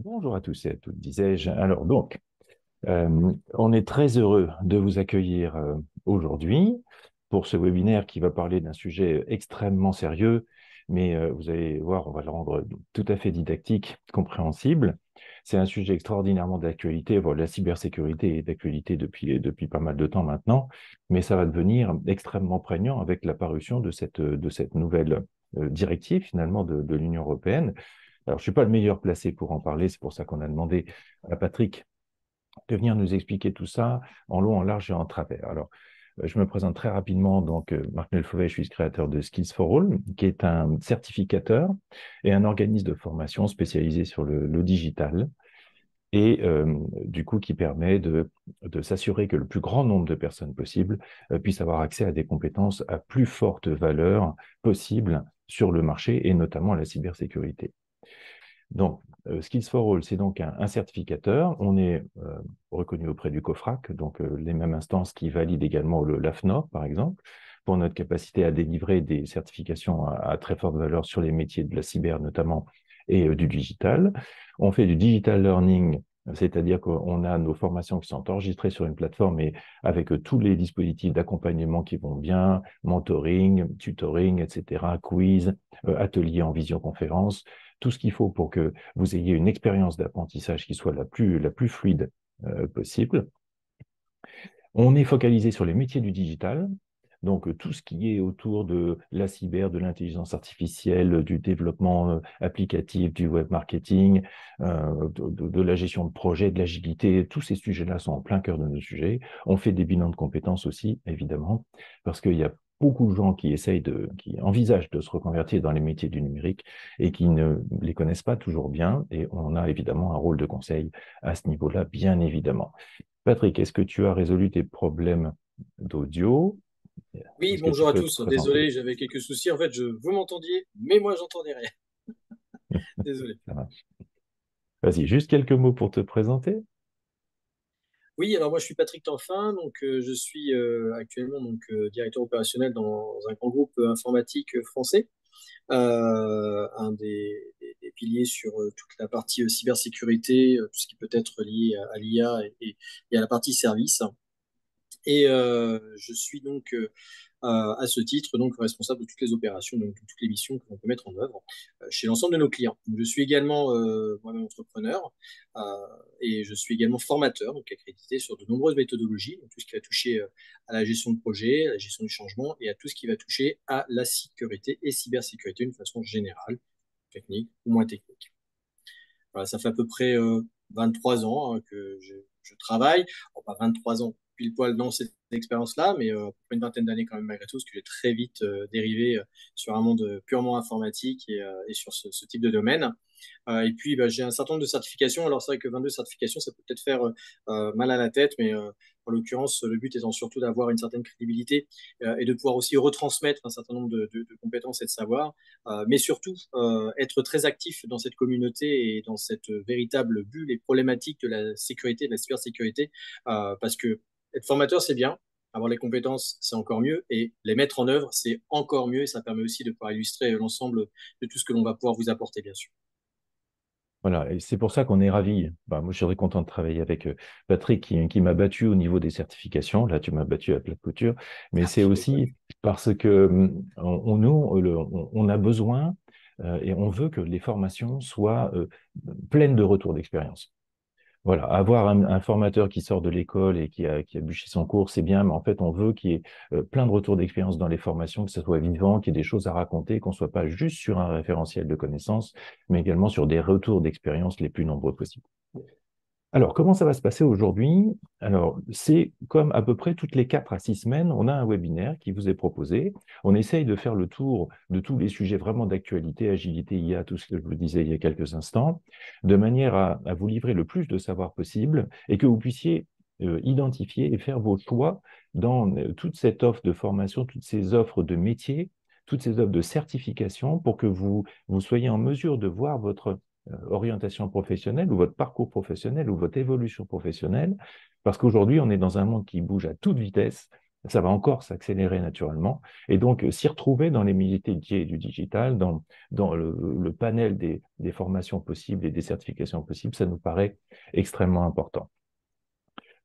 Bonjour à tous et à toutes, disais-je. Alors donc, on est très heureux de vous accueillir aujourd'hui pour ce webinaire qui va parler d'un sujet extrêmement sérieux, mais vous allez voir, on va le rendre tout à fait didactique, compréhensible. C'est un sujet extraordinairement d'actualité. Voilà, la cybersécurité est d'actualité depuis pas mal de temps maintenant, mais ça va devenir extrêmement prégnant avec l'apparition de cette nouvelle directive finalement de l'Union européenne. Alors, je ne suis pas le meilleur placé pour en parler, c'est pour ça qu'on a demandé à Patrick de venir nous expliquer tout ça en long, en large et en travers. Alors, je me présente très rapidement. Donc, Marc Nelfauvet, je suis créateur de Skills for All, qui est un certificateur et un organisme de formation spécialisé sur le digital et du coup qui permet de s'assurer que le plus grand nombre de personnes possible puissent avoir accès à des compétences à plus forte valeur possible sur le marché et notamment la cybersécurité. Donc, Skills for All, c'est donc un certificateur. On est reconnu auprès du COFRAC, donc les mêmes instances qui valident également l'AFNOR, par exemple, pour notre capacité à délivrer des certifications à très forte valeur sur les métiers de la cyber notamment et du digital. On fait du digital learning, c'est-à-dire qu'on a nos formations qui sont enregistrées sur une plateforme et avec tous les dispositifs d'accompagnement qui vont bien, mentoring, tutoring, etc., quiz, ateliers en visioconférence, tout ce qu'il faut pour que vous ayez une expérience d'apprentissage qui soit la plus fluide possible. On est focalisé sur les métiers du digital, donc tout ce qui est autour de la cyber, de l'intelligence artificielle, du développement applicatif, du web marketing, de la gestion de projet, de l'agilité, tous ces sujets-là sont en plein cœur de nos sujets. On fait des bilans de compétences aussi, évidemment, parce qu'il y a beaucoup de gens qui envisagent de se reconvertir dans les métiers du numérique et qui ne les connaissent pas toujours bien. Et on a évidemment un rôle de conseil à ce niveau-là, bien évidemment. Patrick, est-ce que tu as résolu tes problèmes d'audio? Oui, Est-ce que tu bonjour à peux te tous. présenter? Désolé, j'avais quelques soucis. En fait, vous m'entendiez, mais moi, j'entendais rien. Désolé. Ça marche. Vas-y, juste quelques mots pour te présenter. Oui, alors moi, je suis Patrick Tanfin. Donc, je suis actuellement directeur opérationnel dans un grand groupe informatique français, un des piliers sur toute la partie cybersécurité, tout ce qui peut être lié à l'IA et à la partie service. Et je suis donc à ce titre donc responsable de toutes les opérations, donc de toutes les missions que l'on peut mettre en œuvre chez l'ensemble de nos clients. Donc, je suis également moi-même entrepreneur euh, et je suis également formateur, donc accrédité sur de nombreuses méthodologies, donc tout ce qui va toucher à la gestion de projet, à la gestion du changement et à tout ce qui va toucher à la sécurité et cybersécurité d'une façon générale, technique ou moins technique. Voilà, ça fait à peu près 23 ans que je travaille. Bon, pas 23 ans pile poil dans cette expérience-là, mais une vingtaine d'années quand même malgré tout, parce que j'ai très vite dérivé sur un monde purement informatique et sur ce type de domaine. Et puis, bah, j'ai un certain nombre de certifications. Alors, c'est vrai que 22 certifications, ça peut peut-être faire mal à la tête, mais en l'occurrence, le but étant surtout d'avoir une certaine crédibilité et de pouvoir aussi retransmettre un certain nombre de compétences et de savoirs, mais surtout être très actif dans cette communauté et dans cette véritable bulle et problématique de la sécurité, de la cybersécurité, parce que être formateur, c'est bien. Avoir les compétences, c'est encore mieux. Et les mettre en œuvre, c'est encore mieux. Et ça permet aussi de pouvoir illustrer l'ensemble de tout ce que l'on va pouvoir vous apporter, bien sûr. Voilà, et c'est pour ça qu'on est ravis. Bah, moi, je serais content de travailler avec Patrick qui m'a battu au niveau des certifications. Là, tu m'as battu à plat de couture. Mais c'est Je rigole. aussi parce que on a besoin et on veut que les formations soient pleines de retours d'expérience. Voilà, avoir un formateur qui sort de l'école et qui a bûché son cours, c'est bien, mais en fait, on veut qu'il y ait plein de retours d'expérience dans les formations, que ce soit vivant, qu'il y ait des choses à raconter, qu'on ne soit pas juste sur un référentiel de connaissances, mais également sur des retours d'expérience les plus nombreux possibles. Alors, comment ça va se passer aujourd'hui? Alors, c'est comme à peu près toutes les 4 à 6 semaines, on a un webinaire qui vous est proposé. On essaye de faire le tour de tous les sujets vraiment d'actualité, agilité, IA, tout ce que je vous disais il y a quelques instants, de manière à vous livrer le plus de savoir possible et que vous puissiez identifier et faire vos choix dans toute cette offre de formation, toutes ces offres de métiers, toutes ces offres de certification pour que vous soyez en mesure de voir votre orientation professionnelle ou votre parcours professionnel ou votre évolution professionnelle, parce qu'aujourd'hui, on est dans un monde qui bouge à toute vitesse ça va encore s'accélérer naturellement. Et donc, s'y retrouver dans les métiers du digital, dans le panel des formations possibles et des certifications possibles, ça nous paraît extrêmement important.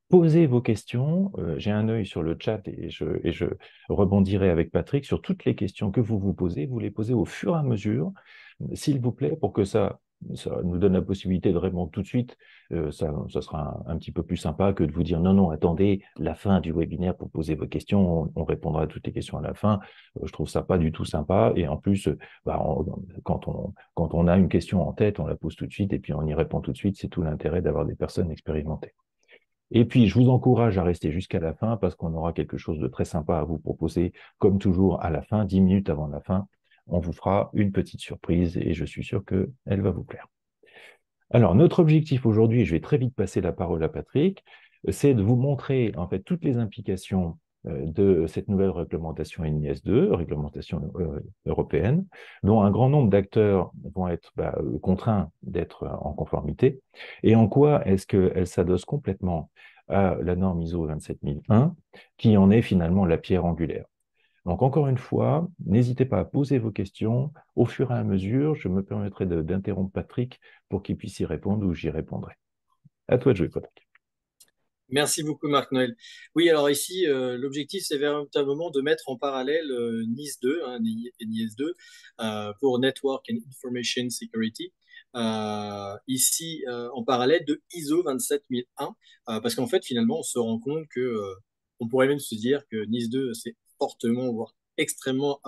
Posez vos questions. J'ai un œil sur le chat et je rebondirai avec Patrick sur toutes les questions que vous vous posez. Vous les posez au fur et à mesure, s'il vous plaît, pour que ça nous donne la possibilité de répondre tout de suite. Ça sera un petit peu plus sympa que de vous dire non, non, attendez, la fin du webinaire pour poser vos questions. On répondra à toutes les questions à la fin. Je trouve ça pas du tout sympa. Et en plus, bah, quand on a une question en tête, on la pose tout de suite et puis on y répond tout de suite. C'est tout l'intérêt d'avoir des personnes expérimentées. Et puis, je vous encourage à rester jusqu'à la fin parce qu'on aura quelque chose de très sympa à vous proposer, comme toujours à la fin, 10 minutes avant la fin. On vous fera une petite surprise et je suis sûr qu'elle va vous plaire. Alors, notre objectif aujourd'hui, et je vais très vite passer la parole à Patrick, c'est de vous montrer en fait toutes les implications de cette nouvelle réglementation NIS2, réglementation européenne, dont un grand nombre d'acteurs vont être contraints d'être en conformité, et en quoi est-ce qu'elle s'adosse complètement à la norme ISO 27001, qui en est finalement la pierre angulaire. Donc, encore une fois, n'hésitez pas à poser vos questions. Au fur et à mesure, je me permettrai d'interrompre Patrick pour qu'il puisse y répondre ou j'y répondrai. À toi de jouer, Patrick. Merci beaucoup, Marc-Noël. Oui, alors ici, l'objectif, c'est véritablement de mettre en parallèle NIS 2, NIS2, pour Network and Information Security, ici en parallèle de ISO 27001, parce qu'en fait, finalement, on se rend compte que on pourrait même se dire que NIS 2, c'est fortement, voire extrêmement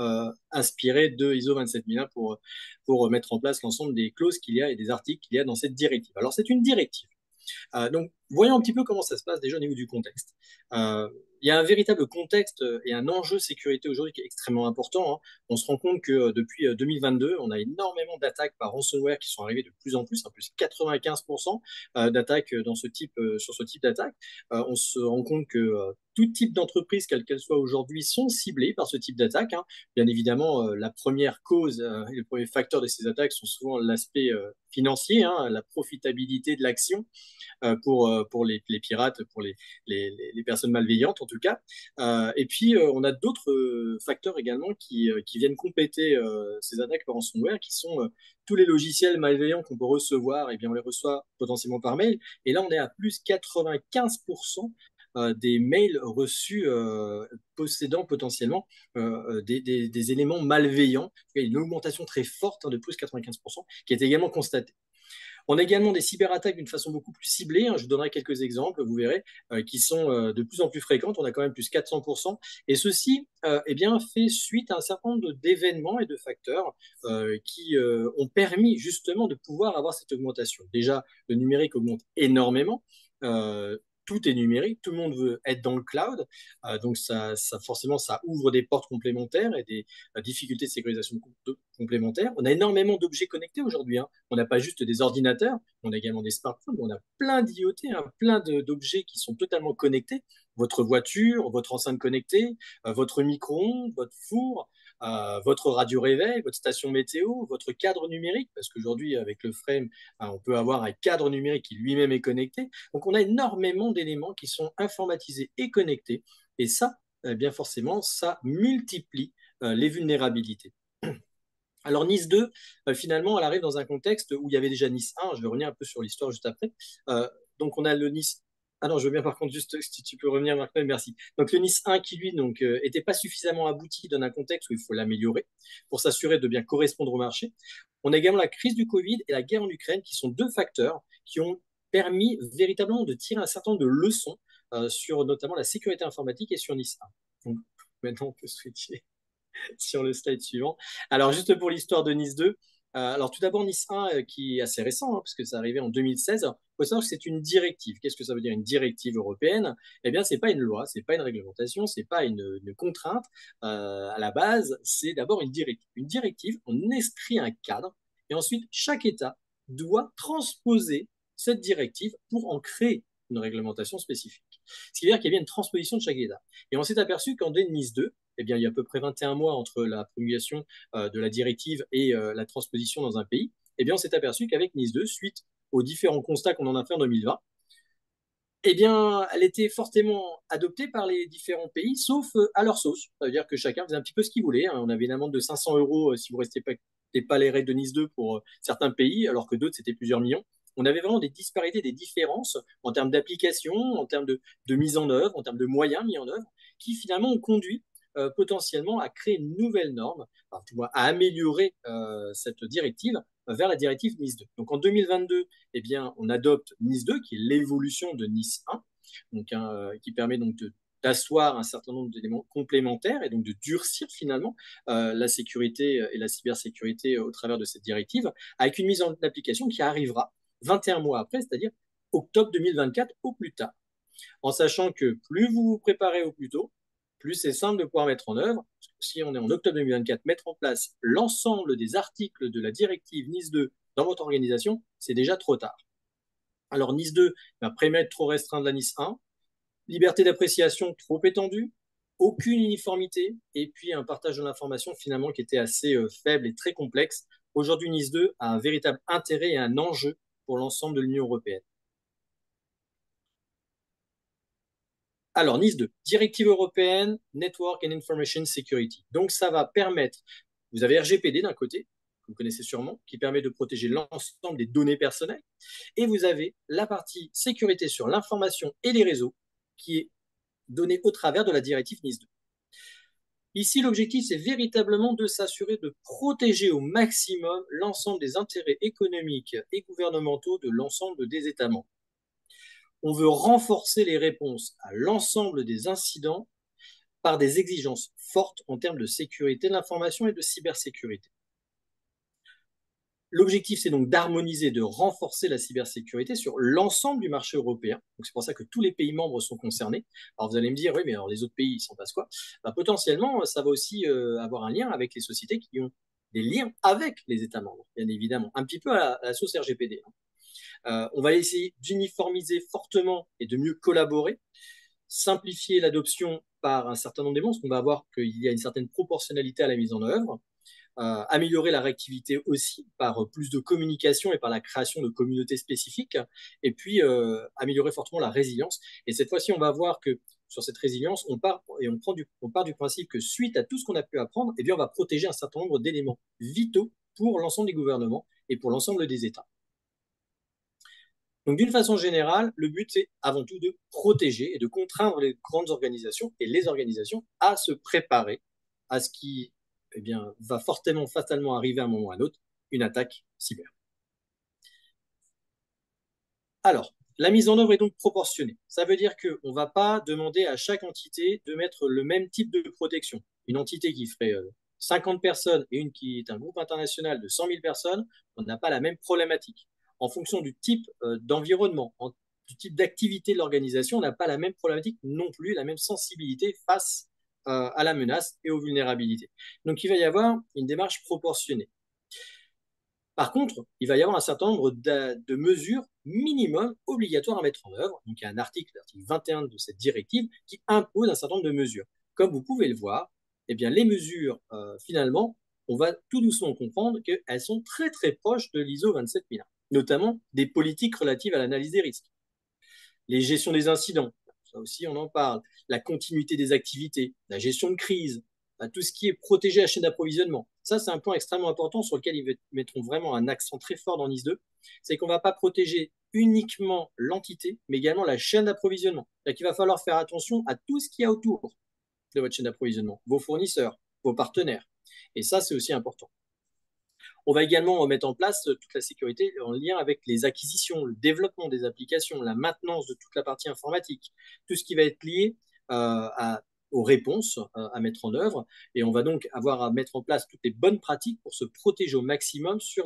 inspiré de ISO 27001 pour mettre en place l'ensemble des clauses qu'il y a et des articles qu'il y a dans cette directive. Alors, c'est une directive. Donc, voyons un petit peu comment ça se passe déjà au niveau du contexte. Il y a un véritable contexte et un enjeu sécurité aujourd'hui qui est extrêmement important, hein. On se rend compte que depuis 2022, on a énormément d'attaques par ransomware qui sont arrivées de plus en plus, hein, plus 95% d'attaques dans sur ce type d'attaque. On se rend compte que tout type d'entreprise, quelle qu'elle soit aujourd'hui, sont ciblées par ce type d'attaque, hein. Bien évidemment, la première cause et le premier facteur de ces attaques sont souvent l'aspect financier, hein, la profitabilité de l'action pour les pirates, pour les personnes malveillantes en tout cas. Et puis, on a d'autres facteurs également qui viennent compléter ces attaques par ransomware, qui sont tous les logiciels malveillants qu'on peut recevoir, et bien on les reçoit potentiellement par mail. Et là, on est à plus 95% des mails reçus possédant potentiellement des éléments malveillants. Il y a une augmentation très forte, hein, de plus 95% qui est également constatée. On a également des cyberattaques d'une façon beaucoup plus ciblée, hein. Je vous donnerai quelques exemples, vous verrez, qui sont de plus en plus fréquentes. On a quand même plus 400%. Et ceci eh bien, fait suite à un certain nombre d'événements et de facteurs qui ont permis justement de pouvoir avoir cette augmentation. Déjà, le numérique augmente énormément. Tout est numérique, tout le monde veut être dans le cloud, donc forcément ça ouvre des portes complémentaires et des difficultés de sécurisation complémentaires. On a énormément d'objets connectés aujourd'hui, hein. On n'a pas juste des ordinateurs, on a également des smartphones, on a plein d'IoT, hein, plein d'objets qui sont totalement connectés. Votre voiture, votre enceinte connectée, votre micro-ondes, votre four, votre radio réveil, votre station météo, votre cadre numérique, parce qu'aujourd'hui, avec le frame, on peut avoir un cadre numérique qui lui-même est connecté. Donc, on a énormément d'éléments qui sont informatisés et connectés. Et ça, eh bien forcément, ça multiplie les vulnérabilités. Alors Nice 2, finalement, elle arrive dans un contexte où il y avait déjà Nice 1. Je vais revenir un peu sur l'histoire juste après. Donc on a le Nice. Ah non, je veux bien par contre juste si tu peux revenir, Marc, merci. Donc le Nice 1 qui lui donc était pas suffisamment abouti dans un contexte où il faut l'améliorer pour s'assurer de bien correspondre au marché. On a également la crise du Covid et la guerre en Ukraine qui sont deux facteurs qui ont permis véritablement de tirer un certain nombre de leçons sur notamment la sécurité informatique et sur Nice 1. Donc maintenant on peut switcher sur le slide suivant. Alors, juste pour l'histoire de Nice 2, alors tout d'abord Nice 1 qui est assez récent, hein, parce que ça arrivé en 2016. Il faut savoir que c'est une directive. Qu'est-ce que ça veut dire une directive européenne? Eh bien, c'est pas une loi, c'est pas une réglementation, c'est pas une contrainte. À la base, c'est d'abord une directive. Une directive, on inscrit un cadre et ensuite chaque État doit transposer cette directive pour en créer une réglementation spécifique. Ce qui veut dire qu'il y a bien une transposition de chaque État. Et on s'est aperçu qu'en Nice 2, eh bien, il y a à peu près 21 mois entre la promulgation de la directive et la transposition dans un pays, eh bien, on s'est aperçu qu'avec Nice 2, suite aux différents constats qu'on en a fait en 2020, eh bien, elle était fortement adoptée par les différents pays, sauf à leur sauce. Ça veut dire que chacun faisait un petit peu ce qu'il voulait, hein. On avait une amende de 500 euros si vous ne restez pas les règles de Nice 2 pour certains pays, alors que d'autres, c'était plusieurs millions. On avait vraiment des disparités, des différences en termes d'application, en termes de mise en œuvre, en termes de moyens mis en œuvre, qui finalement ont conduit potentiellement à créer une nouvelle norme, enfin, tu vois, à améliorer cette directive vers la directive Nice 2. Donc en 2022, eh bien, on adopte Nice 2, qui est l'évolution de Nice 1, donc, qui permet donc d'asseoir un certain nombre d'éléments complémentaires et donc de durcir finalement la sécurité et la cybersécurité au travers de cette directive, avec une mise en application qui arrivera 21 mois après, c'est-à-dire octobre 2024 au plus tard. En sachant que plus vous vous préparez au plus tôt, plus c'est simple de pouvoir mettre en œuvre. Si on est en octobre 2024, mettre en place l'ensemble des articles de la directive Nice 2 dans votre organisation, c'est déjà trop tard. Alors Nice 2, un périmètre trop restreint de la Nice 1, liberté d'appréciation trop étendue, aucune uniformité, et puis un partage de l'information finalement qui était assez faible et très complexe. Aujourd'hui, Nice 2 a un véritable intérêt et un enjeu pour l'ensemble de l'Union européenne. Alors, Nice 2, Directive européenne Network and Information Security. Donc, ça va permettre, vous avez RGPD d'un côté, que vous connaissez sûrement, qui permet de protéger l'ensemble des données personnelles, et vous avez la partie sécurité sur l'information et les réseaux, qui est donnée au travers de la directive Nice 2. Ici, l'objectif, c'est véritablement de s'assurer de protéger au maximum l'ensemble des intérêts économiques et gouvernementaux de l'ensemble des États membres. On veut renforcer les réponses à l'ensemble des incidents par des exigences fortes en termes de sécurité de l'information et de cybersécurité. L'objectif, c'est donc d'harmoniser, de renforcer la cybersécurité sur l'ensemble du marché européen. Donc, c'est pour ça que tous les pays membres sont concernés. Alors, vous allez me dire, oui, mais alors les autres pays, ils s'en passent quoi? Potentiellement, ça va aussi avoir un lien avec les sociétés qui ont des liens avec les États membres, bien évidemment. Un petit peu à la sauce RGPD. On va essayer d'uniformiser fortement et de mieux collaborer, simplifier l'adoption par un certain nombre d'éléments, parce qu'on va voir qu'il y a une certaine proportionnalité à la mise en œuvre, améliorer la réactivité aussi par plus de communication et par la création de communautés spécifiques, et puis améliorer fortement la résilience. Et cette fois-ci, on va voir que sur cette résilience, on part du principe que suite à tout ce qu'on a pu apprendre, eh bien, on va protéger un certain nombre d'éléments vitaux pour l'ensemble des gouvernements et pour l'ensemble des États. Donc, d'une façon générale, le but, c'est avant tout de protéger et de contraindre les grandes organisations et les organisations à se préparer à ce qui eh bien, va fortement, fatalement arriver à un moment ou à un autre, une attaque cyber. Alors, la mise en œuvre est donc proportionnée. Ça veut dire qu'on ne va pas demander à chaque entité de mettre le même type de protection. Une entité qui ferait 50 personnes et une qui est un groupe international de 100 000 personnes, on n'a pas la même problématique. En fonction du type d'environnement, du type d'activité de l'organisation, on n'a pas la même problématique non plus, la même sensibilité face à la menace et aux vulnérabilités. Donc, il va y avoir une démarche proportionnée. Par contre, il va y avoir un certain nombre de mesures minimum obligatoires à mettre en œuvre. Donc, il y a un article, l'article 21 de cette directive, qui impose un certain nombre de mesures. Comme vous pouvez le voir, eh bien, les mesures, finalement, on va tout doucement comprendre qu'elles sont très, très proches de l'ISO 27001, notamment des politiques relatives à l'analyse des risques, les gestions des incidents, ça aussi on en parle, la continuité des activités, la gestion de crise, tout ce qui est protégé la chaîne d'approvisionnement. Ça, c'est un point extrêmement important sur lequel ils mettront vraiment un accent très fort dans NIS 2, c'est qu'on ne va pas protéger uniquement l'entité, mais également la chaîne d'approvisionnement. Donc, il va falloir faire attention à tout ce qu'il y a autour de votre chaîne d'approvisionnement, vos fournisseurs, vos partenaires. Et ça, c'est aussi important. On va également mettre en place toute la sécurité en lien avec les acquisitions, le développement des applications, la maintenance de toute la partie informatique, tout ce qui va être lié aux réponses à mettre en œuvre. Et on va donc avoir à mettre en place toutes les bonnes pratiques pour se protéger au maximum sur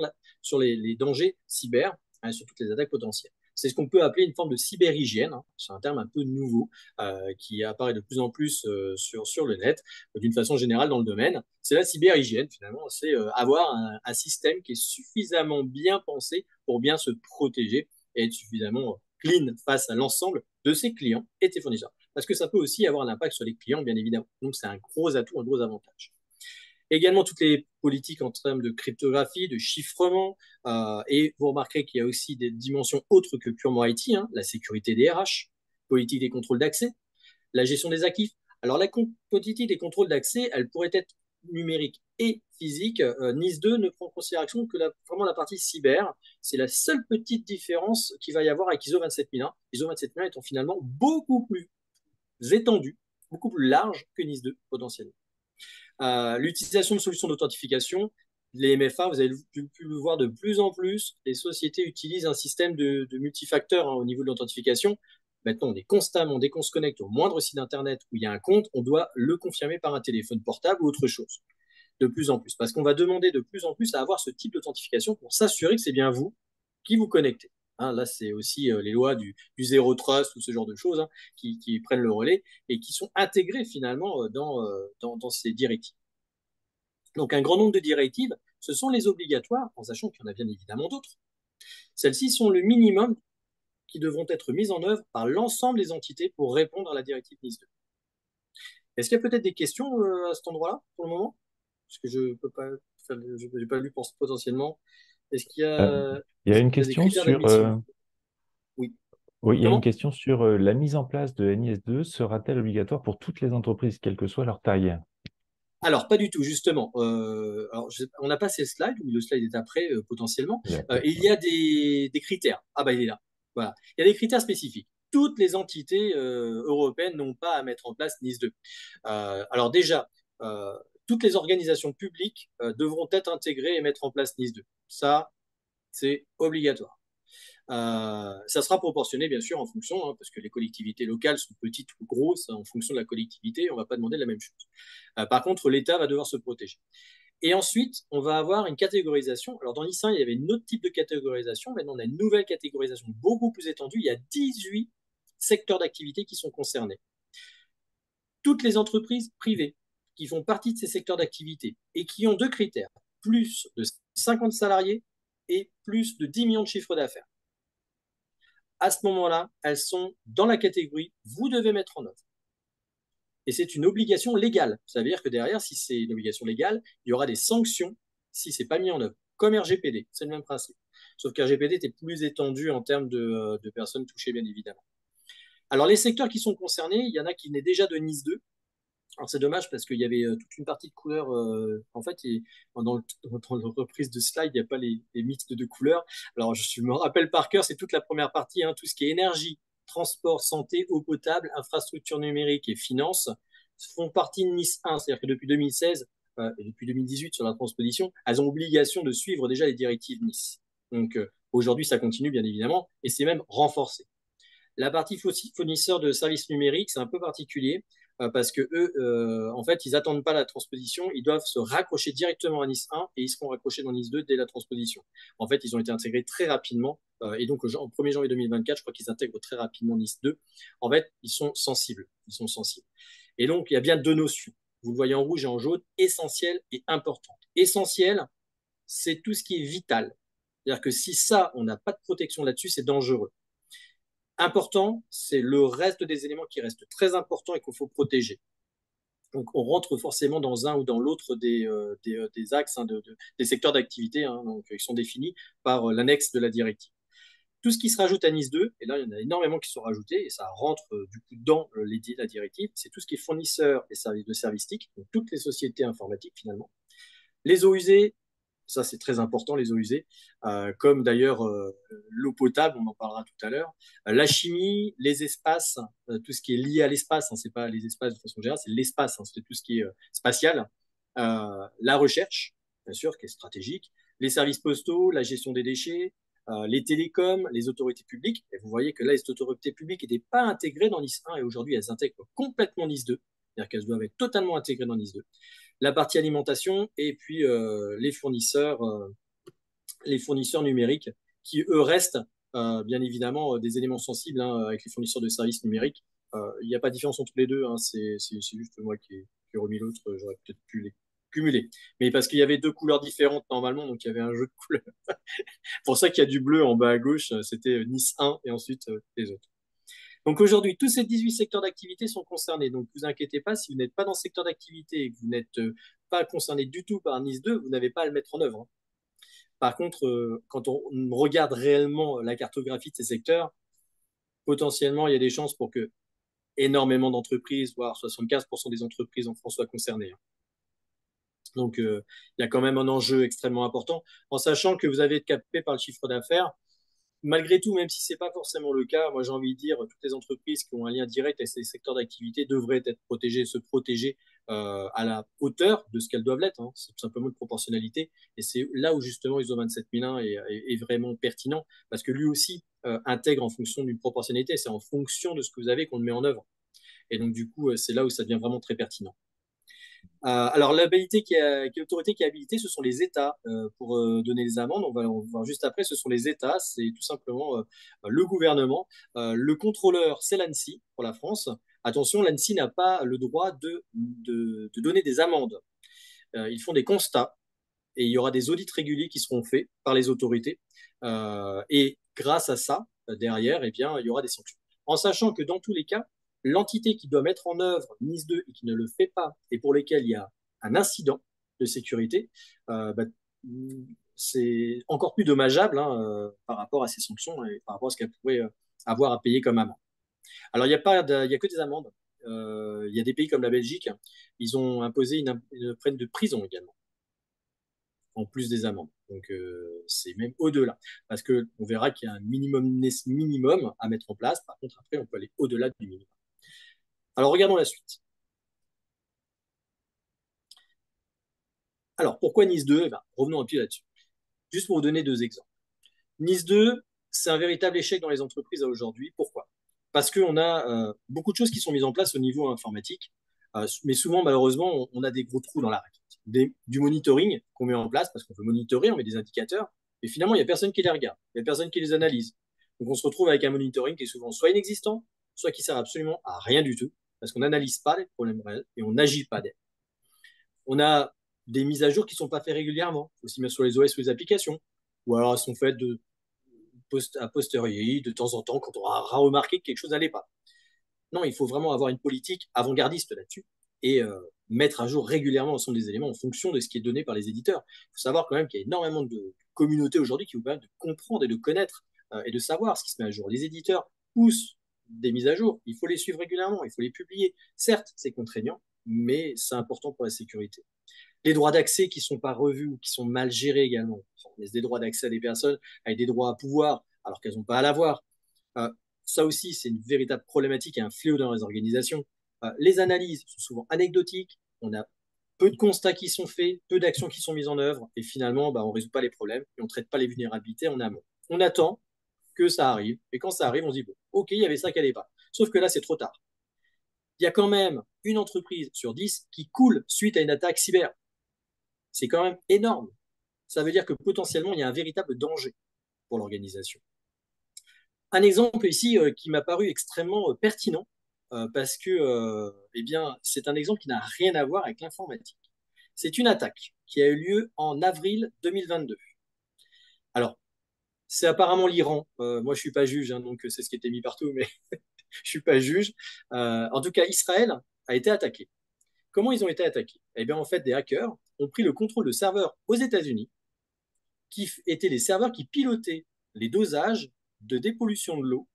les dangers cyber, sur toutes les attaques potentielles. C'est ce qu'on peut appeler une forme de cyberhygiène. C'est un terme un peu nouveau qui apparaît de plus en plus sur le net, d'une façon générale dans le domaine. C'est la cyberhygiène, finalement. C'est avoir un système qui est suffisamment bien pensé pour bien se protéger et être suffisamment clean face à l'ensemble de ses clients et de ses fournisseurs. Parce que ça peut aussi avoir un impact sur les clients, bien évidemment. Donc, c'est un gros atout, un gros avantage. Également, toutes les politiques en termes de cryptographie, de chiffrement, et vous remarquerez qu'il y a aussi des dimensions autres que purement IT, la sécurité des RH, politique des contrôles d'accès, la gestion des actifs. Alors, la politique des contrôles d'accès, elle pourrait être numérique et physique. NIS 2 ne prend en considération que vraiment la partie cyber. C'est la seule petite différence qu'il va y avoir avec ISO 27001. ISO 27001 étant finalement beaucoup plus étendu, beaucoup plus large que NIS 2 potentiellement. L'utilisation de solutions d'authentification, les MFA, vous avez pu le voir de plus en plus, les sociétés utilisent un système de multifacteurs au niveau de l'authentification. Maintenant, on est constamment, dès qu'on se connecte au moindre site internet où il y a un compte, on doit le confirmer par un téléphone portable ou autre chose. De plus en plus. Parce qu'on va demander de plus en plus à avoir ce type d'authentification pour s'assurer que c'est bien vous qui vous connectez. Hein, là, c'est aussi les lois du zéro trust ou ce genre de choses qui prennent le relais et qui sont intégrées finalement dans ces directives. Donc, un grand nombre de directives, ce sont les obligatoires, en sachant qu'il y en a bien évidemment d'autres. Celles-ci sont le minimum qui devront être mises en œuvre par l'ensemble des entités pour répondre à la directive NIS 2. Est-ce qu'il y a peut-être des questions à cet endroit-là pour le moment? Parce que je peux pas, je n'ai pas lu potentiellement. Est-ce qu'il y Euh, a, il y a une il y a des question critères sur, d'admissibilité? Oui. oui, il y a une Comment? question sur la mise en place de NIS2 sera-t-elle obligatoire pour toutes les entreprises, quelle que soit leur taille? Alors, pas du tout, justement. Alors, on n'a pas ces slides, ou le slide est après, potentiellement. Il y a pas- Il y a des critères. Ah, bah, il est là. Voilà. Il y a des critères spécifiques. Toutes les entités européennes n'ont pas à mettre en place NIS 2. Alors, déjà, euh, toutes les organisations publiques devront être intégrées et mettre en place NIS 2. Ça, c'est obligatoire. Ça sera proportionné, bien sûr, en fonction, parce que les collectivités locales sont petites ou grosses, en fonction de la collectivité, on ne va pas demander la même chose. Par contre, l'État va devoir se protéger. Et ensuite, on va avoir une catégorisation. Alors, dans l'IS1, il y avait un autre type de catégorisation. Maintenant, on a une nouvelle catégorisation beaucoup plus étendue. Il y a 18 secteurs d'activité qui sont concernés. Toutes les entreprises privées qui font partie de ces secteurs d'activité et qui ont deux critères, plus de 50 salariés et plus de 10 millions de chiffres d'affaires. À ce moment-là, elles sont dans la catégorie vous devez mettre en œuvre. Et c'est une obligation légale. Ça veut dire que derrière, si c'est une obligation légale, il y aura des sanctions si ce n'est pas mis en œuvre. Comme RGPD, c'est le même principe. Sauf qu'RGPD était plus étendu en termes de personnes touchées, bien évidemment. Alors, les secteurs qui sont concernés, il y en a qui n'est déjà de Nice 2. Alors, c'est dommage parce qu'il y avait toute une partie de couleurs. En fait, dans la reprise de slide, il n'y a pas les mix de deux couleurs. Alors, je me rappelle par cœur, c'est toute la première partie, tout ce qui est énergie, transport, santé, eau potable, infrastructure numérique et finances font partie de Nice 1. C'est-à-dire que depuis 2016 et depuis 2018 sur la transposition, elles ont obligation de suivre déjà les directives Nice. Donc, aujourd'hui, ça continue, bien évidemment, et c'est même renforcé. La partie fournisseur de services numériques, c'est un peu particulier parce que eux, en fait, ils n'attendent pas la transposition, ils doivent se raccrocher directement à Nice 1 et ils seront raccrochés dans Nice 2 dès la transposition. En fait, ils ont été intégrés très rapidement et donc au 1er janvier 2024, je crois qu'ils intègrent très rapidement Nice 2. En fait, ils sont sensibles. Ils sont sensibles. Et donc, il y a bien deux notions. Vous le voyez en rouge et en jaune, essentiel et important. Essentiel, c'est tout ce qui est vital. C'est-à-dire que si ça, on n'a pas de protection là-dessus, c'est dangereux. Important, c'est le reste des éléments qui restent très importants et qu'il faut protéger. Donc, on rentre forcément dans un ou dans l'autre des axes, des secteurs d'activité, donc ils sont définis par l'annexe de la directive. Tout ce qui se rajoute à Nice 2, et là, il y en a énormément qui sont rajoutés, et ça rentre du coup dans la directive, c'est tout ce qui est fournisseur et services de services TIC, donc toutes les sociétés informatiques finalement. Les eaux usées, ça, c'est très important, les eaux usées, comme d'ailleurs l'eau potable, on en parlera tout à l'heure. La chimie, les espaces, tout ce qui est lié à l'espace, c'est pas les espaces de façon générale, c'est l'espace, c'est tout ce qui est spatial. La recherche, bien sûr, qui est stratégique. Les services postaux, la gestion des déchets, les télécoms, les autorités publiques. Et vous voyez que là, les autorités publiques n'étaient pas intégrées dans NIS 1 et aujourd'hui, elles intègrent complètement NIS 2. C'est-à-dire qu'elles doivent être totalement intégrées dans NIS 2. La partie alimentation et puis les fournisseurs numériques qui, eux, restent bien évidemment des éléments sensibles avec les fournisseurs de services numériques. Il n'y a pas de différence entre les deux, c'est juste moi qui ai remis l'autre, j'aurais peut-être pu les cumuler. Mais parce qu'il y avait deux couleurs différentes normalement, donc il y avait un jeu de couleurs. Pour ça qu'il y a du bleu en bas à gauche, c'était Nice 1 et ensuite les autres. Donc aujourd'hui, tous ces 18 secteurs d'activité sont concernés. Donc ne vous inquiétez pas, si vous n'êtes pas dans ce secteur d'activité et que vous n'êtes pas concerné du tout par NIS 2, vous n'avez pas à le mettre en œuvre. Par contre, quand on regarde réellement la cartographie de ces secteurs, potentiellement, il y a des chances pour que énormément d'entreprises, voire 75% des entreprises en France soient concernées, hein. Donc, il y a quand même un enjeu extrêmement important, en sachant que vous avez été capé par le chiffre d'affaires. Malgré tout, même si ce n'est pas forcément le cas, moi j'ai envie de dire, toutes les entreprises qui ont un lien direct avec ces secteurs d'activité devraient être protégées, se protéger à la hauteur de ce qu'elles doivent l'être, hein. C'est tout simplement une proportionnalité. Et c'est là où justement ISO 27001 est vraiment pertinent, parce que lui aussi intègre en fonction d'une proportionnalité. C'est en fonction de ce que vous avez qu'on le met en œuvre. Et donc du coup, c'est là où ça devient vraiment très pertinent. Alors, l'habilité qui est l'autorité qui est habilitée, ce sont les États pour donner les amendes. On va voir juste après, ce sont les États, c'est tout simplement le gouvernement. Le contrôleur, c'est l'ANSSI pour la France. Attention, l'ANSSI n'a pas le droit de donner des amendes. Ils font des constats et il y aura des audits réguliers qui seront faits par les autorités. Et grâce à ça, derrière, eh bien, il y aura des sanctions. En sachant que dans tous les cas, l'entité qui doit mettre en œuvre NIS 2 et qui ne le fait pas, et pour lesquels il y a un incident de sécurité, bah, c'est encore plus dommageable, hein, par rapport à ces sanctions et par rapport à ce qu'elle pourrait avoir à payer comme amende. Alors, il n'y a, y a que des amendes. Il y a des pays comme la Belgique, ils ont imposé une peine de prison également, en plus des amendes. Donc, c'est même au-delà. Parce qu'on verra qu'il y a un minimum à mettre en place. Par contre, après, on peut aller au-delà du minimum. Alors, regardons la suite. Alors, pourquoi Nice 2? Eh ben, revenons un peu là-dessus. Juste pour vous donner deux exemples. Nice 2, c'est un véritable échec dans les entreprises aujourd'hui. Pourquoi? Parce qu'on a beaucoup de choses qui sont mises en place au niveau informatique, mais souvent, malheureusement, on a des gros trous dans la raquette. Du monitoring qu'on met en place, parce qu'on veut monitorer, on met des indicateurs, et finalement, il n'y a personne qui les regarde, il n'y a personne qui les analyse. Donc, on se retrouve avec un monitoring qui est souvent soit inexistant, soit qui sert absolument à rien du tout, parce qu'on n'analyse pas les problèmes réels et on n'agit pas d'elle. On a des mises à jour qui ne sont pas faites régulièrement, aussi bien sur les OS ou les applications, ou alors elles sont faites a posteriori, de temps en temps, quand on aura remarqué que quelque chose n'allait pas. Non, il faut vraiment avoir une politique avant-gardiste là-dessus et mettre à jour régulièrement l'ensemble des éléments en fonction de ce qui est donné par les éditeurs. Il faut savoir quand même qu'il y a énormément de communautés aujourd'hui qui vous permettent de comprendre et de connaître et de savoir ce qui se met à jour. Les éditeurs poussent des mises à jour, il faut les suivre régulièrement, il faut les publier. Certes, c'est contraignant, mais c'est important pour la sécurité. Les droits d'accès qui ne sont pas revus ou qui sont mal gérés également. On laisse des droits d'accès à des personnes avec des droits à pouvoir alors qu'elles n'ont pas à l'avoir. Euh, Ça aussi, c'est une véritable problématique et un fléau dans les organisations. Les analyses sont souvent anecdotiques, on a peu de constats qui sont faits, peu d'actions qui sont mises en œuvre, et finalement, on ne résout pas les problèmes et on ne traite pas les vulnérabilités en amont. On attend que ça arrive, et quand ça arrive, on se dit, bon, ok, il y avait ça qui n'allait pas. Sauf que là, c'est trop tard. Il y a quand même une entreprise sur 10 qui coule suite à une attaque cyber. C'est quand même énorme. Ça veut dire que potentiellement, il y a un véritable danger pour l'organisation. Un exemple ici qui m'a paru extrêmement pertinent parce que eh bien, c'est un exemple qui n'a rien à voir avec l'informatique. C'est une attaque qui a eu lieu en avril 2022. Alors, c'est apparemment l'Iran. Moi, je suis pas juge, hein, donc c'est ce qui était mis partout, mais je suis pas juge. En tout cas, Israël a été attaqué. Comment ils ont été attaqués? Eh bien, en fait, des hackers ont pris le contrôle de serveurs aux États-Unis, qui étaient les serveurs qui pilotaient les dosages de dépollution de l'eau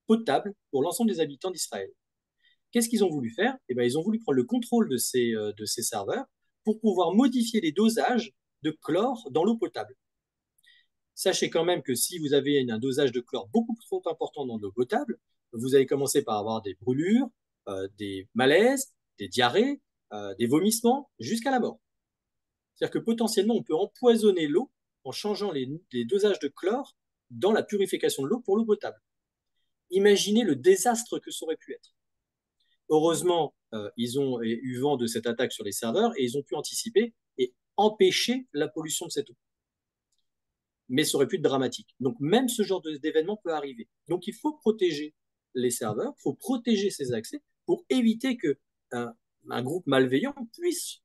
potable pour l'ensemble des habitants d'Israël. Qu'est-ce qu'ils ont voulu faire? Eh bien, ils ont voulu prendre le contrôle de ces serveurs pour pouvoir modifier les dosages de chlore dans l'eau potable. Sachez quand même que si vous avez un dosage de chlore beaucoup trop important dans l'eau potable, vous allez commencer par avoir des brûlures, des malaises, des diarrhées, des vomissements, jusqu'à la mort. C'est-à-dire que potentiellement, on peut empoisonner l'eau en changeant les dosages de chlore dans la purification de l'eau pour l'eau potable. Imaginez le désastre que ça aurait pu être. Heureusement, ils ont eu vent de cette attaque sur les serveurs et ils ont pu anticiper et empêcher la pollution de cette eau. Mais ça aurait pu être dramatique. Donc même ce genre d'événement peut arriver. Donc il faut protéger les serveurs, il faut protéger ces accès pour éviter que un groupe malveillant puisse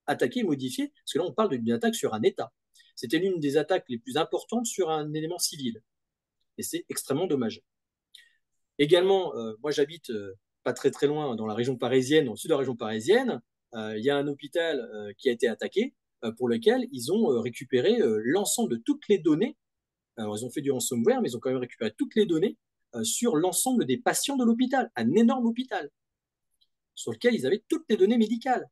attaquer et modifier, parce que là on parle d'une attaque sur un État. C'était l'une des attaques les plus importantes sur un élément civil. Et c'est extrêmement dommage. Également, moi j'habite pas très très loin dans la région parisienne, au sud de la région parisienne, il y a un hôpital qui a été attaqué pour lequel ils ont récupéré l'ensemble de toutes les données. Alors ils ont fait du ransomware, mais ils ont quand même récupéré toutes les données sur l'ensemble des patients de l'hôpital, un énorme hôpital, sur lequel ils avaient toutes les données médicales.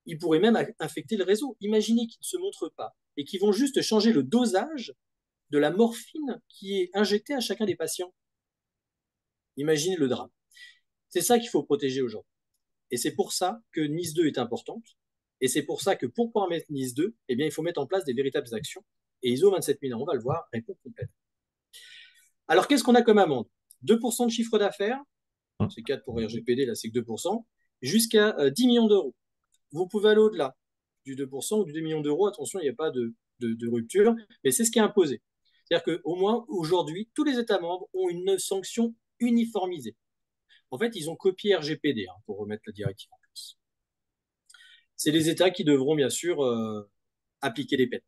Ils pourraient même infecter le réseau. Imaginez qu'ils ne se montrent pas et qu'ils vont juste changer le dosage de la morphine qui est injectée à chacun des patients. Imaginez le drame. C'est ça qu'il faut protéger aujourd'hui. Et c'est pour ça que NIS 2 est importante. Et c'est pour ça que pour pouvoir mettre NIS 2, eh bien, il faut mettre en place des véritables actions. Et ISO 27001, on va le voir, répond complète. Alors, qu'est-ce qu'on a comme amende? 2% de chiffre d'affaires, c'est 4 pour RGPD, là c'est que 2%, jusqu'à 10 millions d'euros. Vous pouvez aller au-delà du 2% ou du 2 millions d'euros. Attention, il n'y a pas de rupture, mais c'est ce qui est imposé. C'est-à-dire qu'au moins, aujourd'hui, tous les États membres ont une sanction uniformisée. En fait, ils ont copié RGPD pour remettre la directive en place. C'est les États qui devront, bien sûr, appliquer les peines.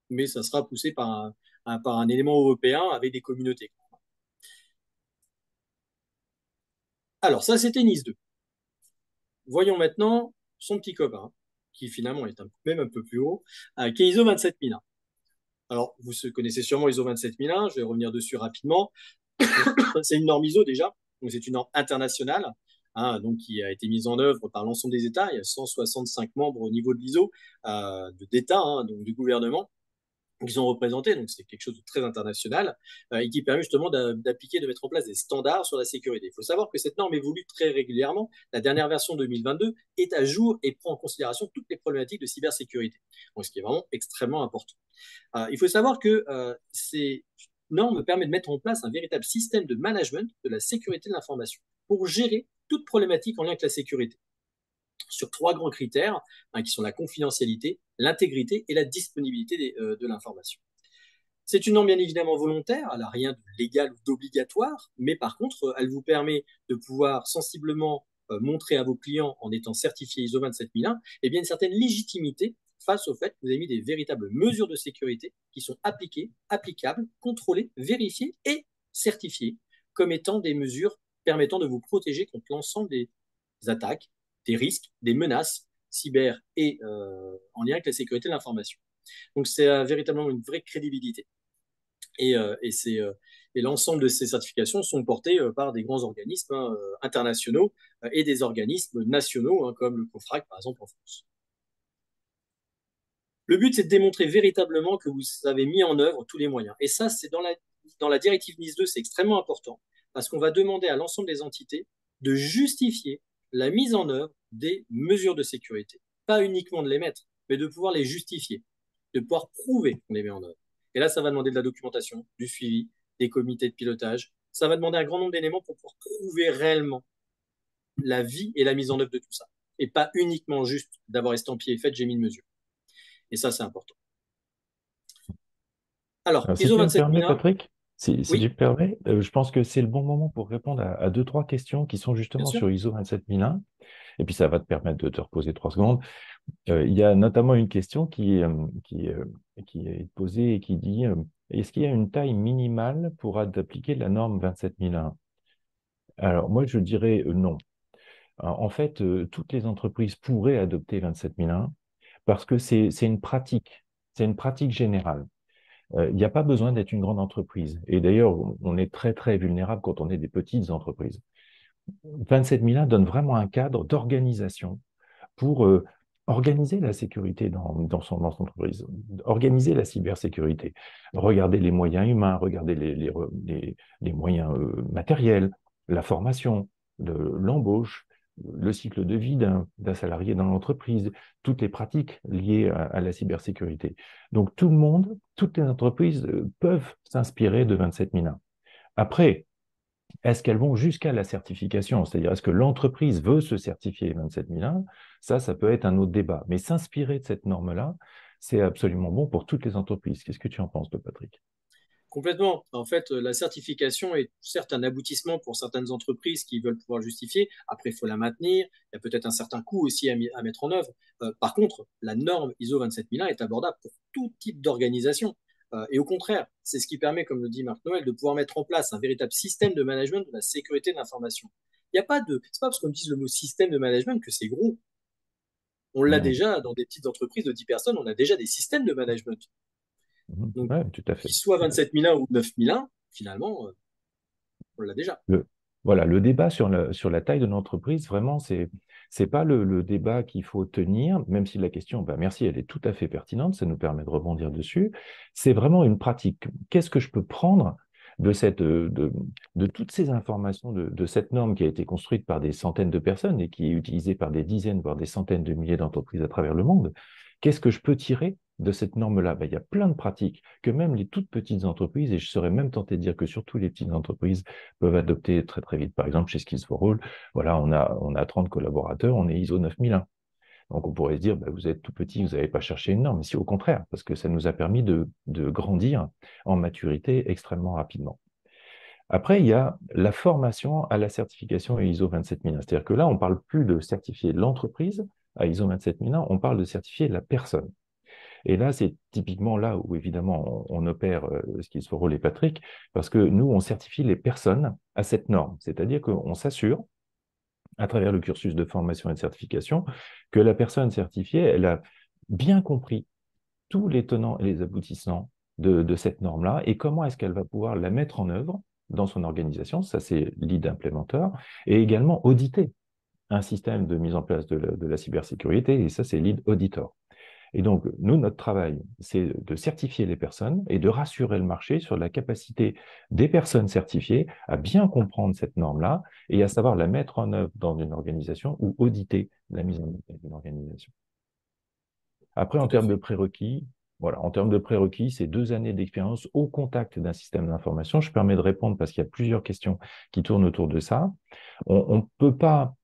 Mais ça sera poussé par un élément européen avec des communautés. Alors, ça, c'était Nice 2. Voyons maintenant son petit copain, qui finalement est même un peu plus haut, qui est ISO 27001. Alors, vous connaissez sûrement ISO 27001, je vais revenir dessus rapidement. C'est une norme ISO déjà, donc c'est une norme internationale, donc qui a été mise en œuvre par l'ensemble des États. Il y a 165 membres au niveau de l'ISO, d'État, donc du gouvernement, qui sont représentés, donc c'est quelque chose de très international, et qui permet justement d'appliquer, de mettre en place des standards sur la sécurité. Il faut savoir que cette norme évolue très régulièrement. La dernière version 2022 est à jour et prend en considération toutes les problématiques de cybersécurité, donc ce qui est vraiment extrêmement important. Il faut savoir que ces normes permettent de mettre en place un véritable système de management de la sécurité de l'information pour gérer toute problématique en lien avec la sécurité sur 3 grands critères, qui sont la confidentialité, l'intégrité et la disponibilité de l'information. C'est une norme bien évidemment volontaire, elle n'a rien de légal ou d'obligatoire, mais par contre, elle vous permet de pouvoir sensiblement montrer à vos clients, en étant certifié ISO 27001, eh bien, une certaine légitimité face au fait que vous avez mis des véritables mesures de sécurité qui sont appliquées, applicables, contrôlées, vérifiées et certifiées comme étant des mesures permettant de vous protéger contre l'ensemble des attaques, des risques, des menaces cyber et en lien avec la sécurité de l'information. Donc c'est véritablement une vraie crédibilité. Et l'ensemble de ces certifications sont portées par des grands organismes internationaux et des organismes nationaux, comme le COFRAC par exemple en France. Le but, c'est de démontrer véritablement que vous avez mis en œuvre tous les moyens. Et ça, c'est dans la directive NIS 2, c'est extrêmement important parce qu'on va demander à l'ensemble des entités de justifier la mise en œuvre des mesures de sécurité. Pas uniquement de les mettre, mais de pouvoir les justifier, de pouvoir prouver qu'on les met en œuvre. Et là, ça va demander de la documentation, du suivi, des comités de pilotage. Ça va demander un grand nombre d'éléments pour pouvoir prouver réellement la vie et la mise en œuvre de tout ça. Et pas uniquement juste d'avoir estampillé fait, j'ai mis une mesure. Et ça, c'est important. Alors, Si ISO tu me permets, 27001, Patrick, si tu oui, me permets, je pense que c'est le bon moment pour répondre à deux, trois questions qui sont bien justement sûr. sur ISO 27001. Et puis, ça va te permettre de te reposer 3 secondes. Il y a notamment une question qui est posée et qui dit est-ce qu'il y a une taille minimale pour appliquer la norme 27001? Alors, moi, je dirais non. En fait, toutes les entreprises pourraient adopter 27001 parce que c'est une pratique. C'est une pratique générale. Il n'y a pas besoin d'être une grande entreprise. Et d'ailleurs, on est très, très vulnérable quand on est des petites entreprises. 27001 donne vraiment un cadre d'organisation pour organiser la sécurité dans son entreprise, organiser la cybersécurité, regarder les moyens humains, regarder les moyens matériels, la formation, l'embauche, le cycle de vie d'un salarié dans l'entreprise, toutes les pratiques liées à la cybersécurité. Donc tout le monde, toutes les entreprises peuvent s'inspirer de 27001. Après, est-ce qu'elles vont jusqu'à la certification? C'est-à-dire, est-ce que l'entreprise veut se certifier 27001? Ça peut être un autre débat. Mais s'inspirer de cette norme-là, c'est absolument bon pour toutes les entreprises. Qu'est-ce que tu en penses, toi, Patrick? Complètement. En fait, la certification est certes un aboutissement pour certaines entreprises qui veulent pouvoir le justifier. Après, il faut la maintenir. Il y a peut-être un certain coût aussi à mettre en œuvre. Par contre, la norme ISO 27001 est abordable pour tout type d'organisation. Et au contraire, c'est ce qui permet, comme le dit Marc Noël, de pouvoir mettre en place un véritable système de management de la sécurité de l'information. Il n'y a pas de, c'est pas parce qu'on utilise le mot système de management que c'est gros. On l'a Mhm. déjà dans des petites entreprises de 10 personnes, on a déjà des systèmes de management. Mhm. Donc, Ouais, tout à fait. qu'il soit Tout à fait. 27001 ou 9001, finalement, on l'a déjà. Le, voilà, le débat sur la taille de l'entreprise, vraiment, c'est pas le débat qu'il faut tenir, même si la question, ben merci, elle est tout à fait pertinente, ça nous permet de rebondir dessus. C'est vraiment une pratique. Qu'est-ce que je peux prendre de de toutes ces informations, de cette norme qui a été construite par des centaines de personnes et qui est utilisée par des dizaines, voire des centaines de milliers d'entreprises à travers le monde? Qu'est-ce que je peux tirer de cette norme-là? Ben, il y a plein de pratiques que même les toutes petites entreprises, et je serais même tenté de dire que surtout les petites entreprises, peuvent adopter très très vite. Par exemple, chez Skills for All, voilà, on a 30 collaborateurs, on est ISO 9001. Donc on pourrait se dire, bah, vous êtes tout petit, vous n'avez pas cherché une norme, mais si au contraire, parce que ça nous a permis de grandir en maturité extrêmement rapidement. Après, il y a la formation à la certification ISO 27001. C'est-à-dire que là, on ne parle plus de certifier l'entreprise à ISO 27001, on parle de certifier la personne. Et là, c'est typiquement là où, évidemment, on opère ce qui se for All et Patrick, parce que nous, on certifie les personnes à cette norme. C'est-à-dire qu'on s'assure, à travers le cursus de formation et de certification, que la personne certifiée, elle a bien compris tous les tenants et les aboutissants de cette norme-là et comment est-ce qu'elle va pouvoir la mettre en œuvre dans son organisation. Ça, c'est lead implémenteur. Et également auditer un système de mise en place de la cybersécurité. Et ça, c'est lead auditor. Et donc, nous, notre travail, c'est de certifier les personnes et de rassurer le marché sur la capacité des personnes certifiées à bien comprendre cette norme-là et à savoir la mettre en œuvre dans une organisation ou auditer la mise en œuvre d'une organisation. Après, en Tout à termes de fait. prérequis, voilà, en termes de prérequis, c'est 2 années d'expérience au contact d'un système d'information. Je permets de répondre parce qu'il y a plusieurs questions qui tournent autour de ça. On ne peut pas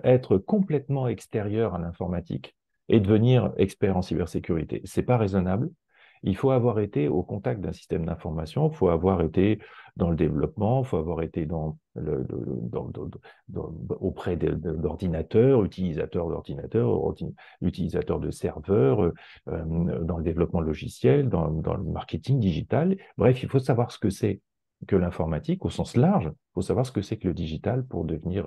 être complètement extérieur à l'informatique et devenir expert en cybersécurité. Ce n'est pas raisonnable. Il faut avoir été au contact d'un système d'information, il faut avoir été dans le développement, il faut avoir été auprès d'ordinateurs, utilisateurs d'ordinateurs, utilisateurs de serveurs, dans le développement logiciel, dans le marketing digital. Bref, il faut savoir ce que c'est que l'informatique au sens large. Il faut savoir ce que c'est que le digital pour devenir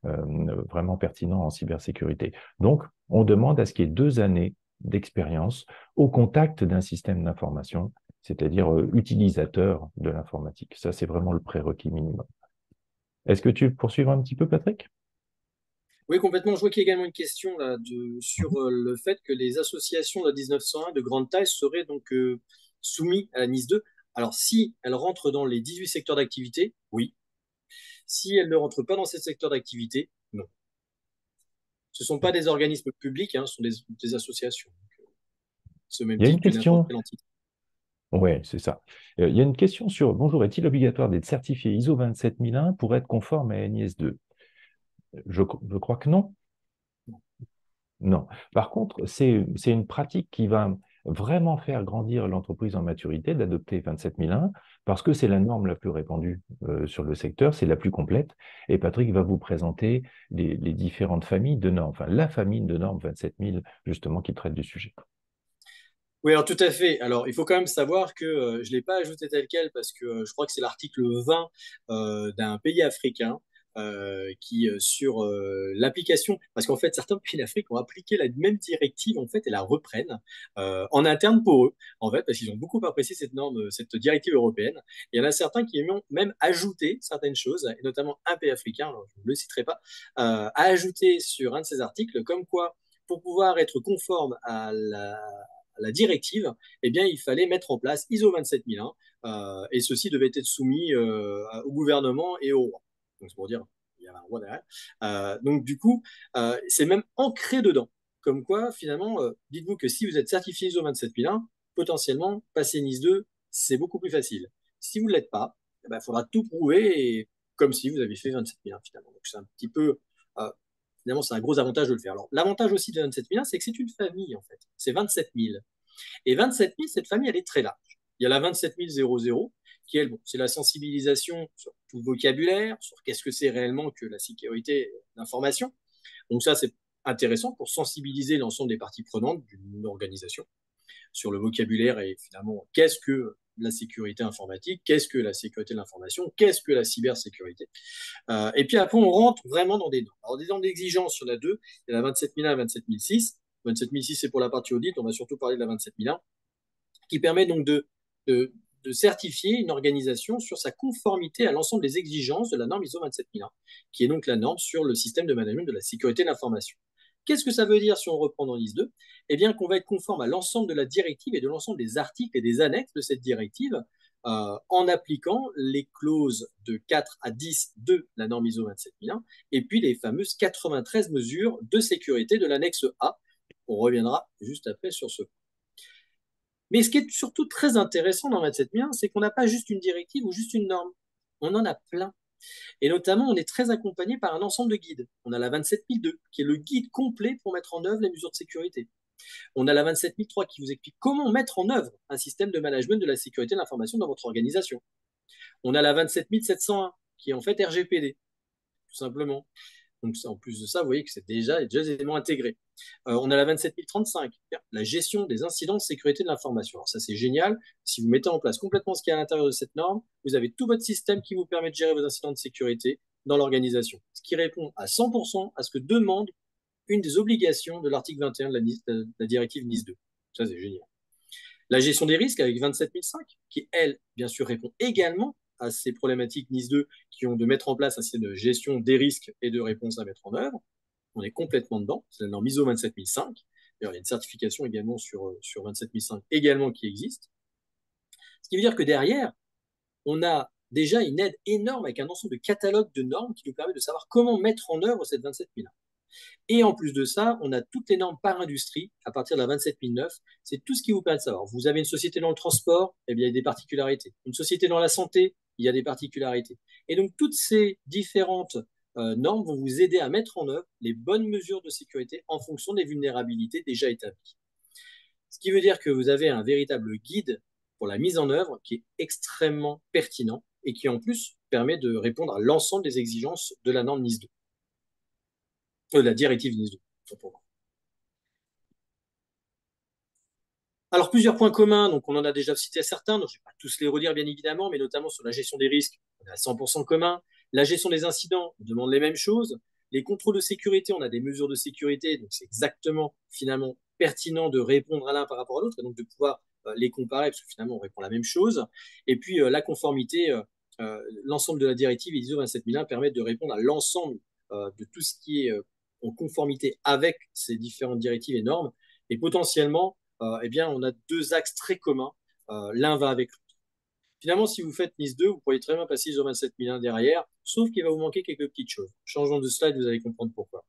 vraiment pertinent en cybersécurité. Donc, on demande à ce qu'il y ait 2 années d'expérience au contact d'un système d'information, c'est-à-dire utilisateur de l'informatique. Ça, c'est vraiment le prérequis minimum. Est-ce que tu veux poursuivre un petit peu, Patrick? Oui, complètement. Je vois qu'il y a également une question là, sur Mhm. le fait que les associations de 1901 de grande taille seraient donc soumises à la NIS 2. Alors, si elles rentrent dans les 18 secteurs d'activité, oui. Si elles ne rentrent pas dans ces secteurs d'activité, non. Ce ne sont pas des organismes publics, hein, ce sont des associations. C'est au même Il y a une titre que n'importe question. quelle entité. Oui, c'est ça. Il y a une question sur, bonjour, est-il obligatoire d'être certifié ISO 27001 pour être conforme à NIS 2? Je crois que non. Non. Par contre, c'est une pratique qui va vraiment faire grandir l'entreprise en maturité d'adopter 27001 parce que c'est la norme la plus répandue sur le secteur, c'est la plus complète. Et Patrick va vous présenter les différentes familles de normes, enfin la famille de normes 27000 justement qui traite du sujet. Oui, alors tout à fait. Alors, il faut quand même savoir que je ne l'ai pas ajouté tel quel parce que je crois que c'est l'article 20 d'un pays africain qui, sur l'application, parce qu'en fait, certains pays d'Afrique ont appliqué la même directive en fait et la reprennent en interne pour eux, en fait, parce qu'ils ont beaucoup apprécié cette norme, cette directive européenne. Il y en a certains qui ont même ajouté certaines choses, et notamment un pays africain, alors je ne le citerai pas, a ajouté sur un de ces articles comme quoi, pour pouvoir être conforme à la directive, eh bien, il fallait mettre en place ISO 27001 et ceci devait être soumis au gouvernement et au roi. Donc, c'est pour dire, il y avait un roi derrière. Donc, du coup, c'est même ancré dedans. Comme quoi, finalement, dites-vous que si vous êtes certifié ISO 27001, potentiellement, passer NIS 2, c'est beaucoup plus facile. Si vous ne l'êtes pas, il faudra tout prouver et, comme si vous aviez fait 27001 finalement. Donc, c'est un petit peu, finalement, c'est un gros avantage de le faire. Alors, l'avantage aussi de 27001, c'est que c'est une famille, en fait. C'est 27 000. Et 27 000, cette famille, elle est très large. Il y a la 27 000 qui, elle, bon, c'est la sensibilisation sur tout le vocabulaire, sur qu'est-ce que c'est réellement que la sécurité d'information. Donc ça, c'est intéressant pour sensibiliser l'ensemble des parties prenantes d'une organisation sur le vocabulaire et finalement, qu'est-ce que la sécurité informatique, qu'est-ce que la sécurité de l'information, qu'est-ce que la cybersécurité. Et puis après, on rentre vraiment dans des normes. Alors, des normes d'exigence, il y en a deux. Il y a la 27 001 et 27 006. 27 006, c'est pour la partie audit. On va surtout parler de la 27 001 qui permet donc de certifier une organisation sur sa conformité à l'ensemble des exigences de la norme ISO 27001, qui est donc la norme sur le système de management de la sécurité de l'information. Qu'est-ce que ça veut dire si on reprend dans NIS2? Eh bien qu'on va être conforme à l'ensemble de la directive et de l'ensemble des articles et des annexes de cette directive en appliquant les clauses de 4 à 10 de la norme ISO 27001 et puis les fameuses 93 mesures de sécurité de l'annexe A. On reviendra juste après sur ce point. Mais ce qui est surtout très intéressant dans 27001, c'est qu'on n'a pas juste une directive ou juste une norme. On en a plein. Et notamment, on est très accompagné par un ensemble de guides. On a la 27002, qui est le guide complet pour mettre en œuvre les mesures de sécurité. On a la 27003 qui vous explique comment mettre en œuvre un système de management de la sécurité de l'information dans votre organisation. On a la 27701, qui est en fait RGPD, tout simplement. Donc, en plus de ça, vous voyez que c'est déjà des éléments intégrés. On a la 27035, la gestion des incidents de sécurité de l'information. Alors ça, c'est génial. Si vous mettez en place complètement ce qu'il y a à l'intérieur de cette norme, vous avez tout votre système qui vous permet de gérer vos incidents de sécurité dans l'organisation, ce qui répond à 100% à ce que demande une des obligations de l'article 21 de la directive NIS2. Ça, c'est génial. La gestion des risques avec 27005, qui, elle, bien sûr, répond également à ces problématiques NIS2 qui ont de mettre en place un système de gestion des risques et de réponse à mettre en œuvre. On est complètement dedans. C'est la norme ISO 27005. D'ailleurs, il y a une certification également sur 27005 également qui existe. Ce qui veut dire que derrière, on a déjà une aide énorme avec un ensemble de catalogues de normes qui nous permet de savoir comment mettre en œuvre cette 27001. Et en plus de ça, on a toutes les normes par industrie à partir de la 27009. C'est tout ce qui vous permet de savoir. Vous avez une société dans le transport, eh bien, il y a des particularités. Une société dans la santé, il y a des particularités. Et donc, toutes ces différentes normes vont vous aider à mettre en œuvre les bonnes mesures de sécurité en fonction des vulnérabilités déjà établies. Ce qui veut dire que vous avez un véritable guide pour la mise en œuvre qui est extrêmement pertinent et qui en plus permet de répondre à l'ensemble des exigences de la norme NIS2. La directive NIS2. Alors, plusieurs points communs, donc on en a déjà cité certains, donc je ne vais pas tous les redire bien évidemment, mais notamment sur la gestion des risques, on est à 100% commun. La gestion des incidents, on demande les mêmes choses. Les contrôles de sécurité, on a des mesures de sécurité, donc c'est exactement finalement pertinent de répondre à l'un par rapport à l'autre et donc de pouvoir les comparer parce que finalement on répond à la même chose. Et puis la conformité, l'ensemble de la directive ISO 27001 permet de répondre à l'ensemble de tout ce qui est en conformité avec ces différentes directives et normes et potentiellement eh bien, on a deux axes très communs. L'un va avec l'autre. Finalement, si vous faites NIS 2, vous pourriez très bien passer ISO 27001 derrière, sauf qu'il va vous manquer quelques petites choses. Changeons de slide, vous allez comprendre pourquoi.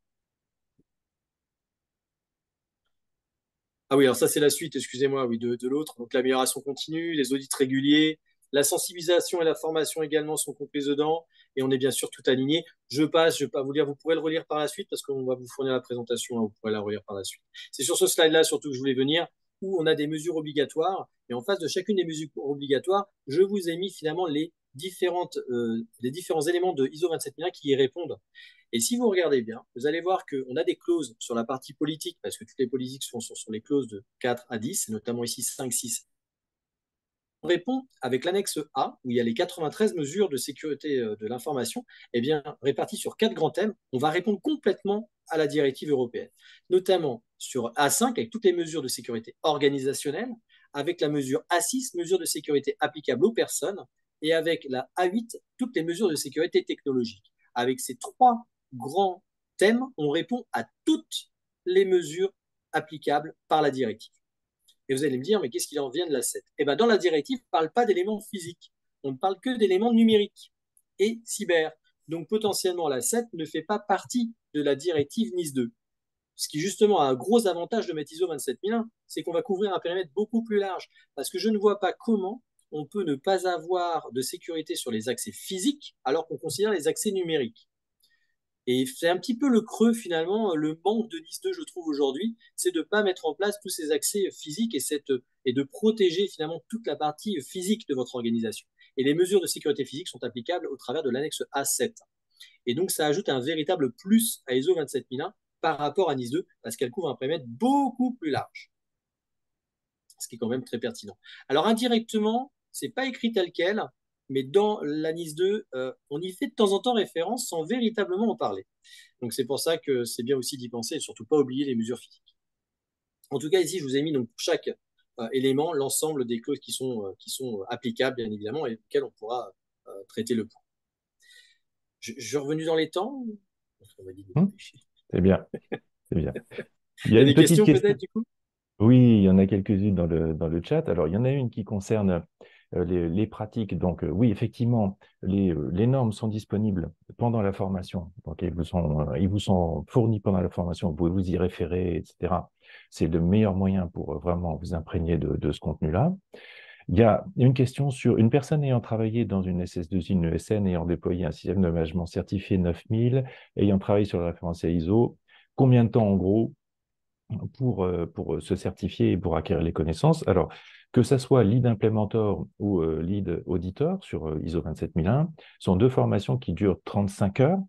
Ah oui, alors ça, c'est la suite, excusez-moi, oui, de l'autre. Donc, l'amélioration continue, les audits réguliers, la sensibilisation et la formation également sont comprises dedans. Et on est bien sûr tout aligné. Je passe, je ne vais pas vous lire, vous pourrez le relire par la suite parce qu'on va vous fournir la présentation, hein, vous pourrez la relire par la suite. C'est sur ce slide-là surtout que je voulais venir, où on a des mesures obligatoires. Et en face de chacune des mesures obligatoires, je vous ai mis finalement les différents éléments de ISO 27001 qui y répondent. Et si vous regardez bien, vous allez voir qu'on a des clauses sur la partie politique, parce que toutes les politiques sont sur les clauses de 4 à 10, notamment ici 5, 6. On répond avec l'annexe A, où il y a les 93 mesures de sécurité de l'information, eh bien, réparties sur 4 grands thèmes. On va répondre complètement à la directive européenne, notamment sur A5, avec toutes les mesures de sécurité organisationnelle, avec la mesure A6, mesures de sécurité applicables aux personnes, et avec la A8, toutes les mesures de sécurité technologique. Avec ces 3 grands thèmes, on répond à toutes les mesures applicables par la directive. Et vous allez me dire, mais qu'est-ce qu'il en vient de la 7? Eh bien, dans la directive, on ne parle pas d'éléments physiques, on ne parle que d'éléments numériques et cyber. Donc, potentiellement, la 7 ne fait pas partie de la directive NIS 2. Ce qui, justement, a un gros avantage de mettre ISO 27001, c'est qu'on va couvrir un périmètre beaucoup plus large. Parce que je ne vois pas comment on peut ne pas avoir de sécurité sur les accès physiques alors qu'on considère les accès numériques. Et c'est un petit peu le creux, finalement, le manque de NIS2, je trouve, aujourd'hui, c'est de ne pas mettre en place tous ces accès physiques et de protéger, finalement, toute la partie physique de votre organisation. Et les mesures de sécurité physique sont applicables au travers de l'annexe A7. Et donc, ça ajoute un véritable plus à ISO 27001 par rapport à NIS2, parce qu'elle couvre un périmètre beaucoup plus large. Ce qui est quand même très pertinent. Alors, indirectement, ce n'est pas écrit tel quel, mais dans la NIS 2, on y fait de temps en temps référence sans véritablement en parler. Donc c'est pour ça que c'est bien aussi d'y penser et surtout pas oublier les mesures physiques. En tout cas, ici, je vous ai mis donc pour chaque élément l'ensemble des clauses qui sont applicables, bien évidemment, et auxquelles on pourra traiter le point. Je suis revenu dans les temps? On m'a dit de Hum, dépêcher. c'est bien, c'est bien. Il y Il a y a une des petite questions question. peut-être du coup? Oui, il y en a quelques-unes dans le chat. Alors, il y en a une qui concerne les pratiques. Donc, oui, effectivement, les normes sont disponibles pendant la formation. Donc, ils vous sont fournis pendant la formation. Vous pouvez vous y référer, etc. C'est le meilleur moyen pour vraiment vous imprégner de ce contenu-là. Il y a une question sur une personne ayant travaillé dans une SS2I, une ESN, ayant déployé un système de management certifié 9000, ayant travaillé sur le référentiel ISO. Combien de temps, en gros, pour se certifier et pour acquérir les connaissances? Alors, que ça soit lead implementor ou lead auditor sur ISO 27001, sont deux formations qui durent 35 heures.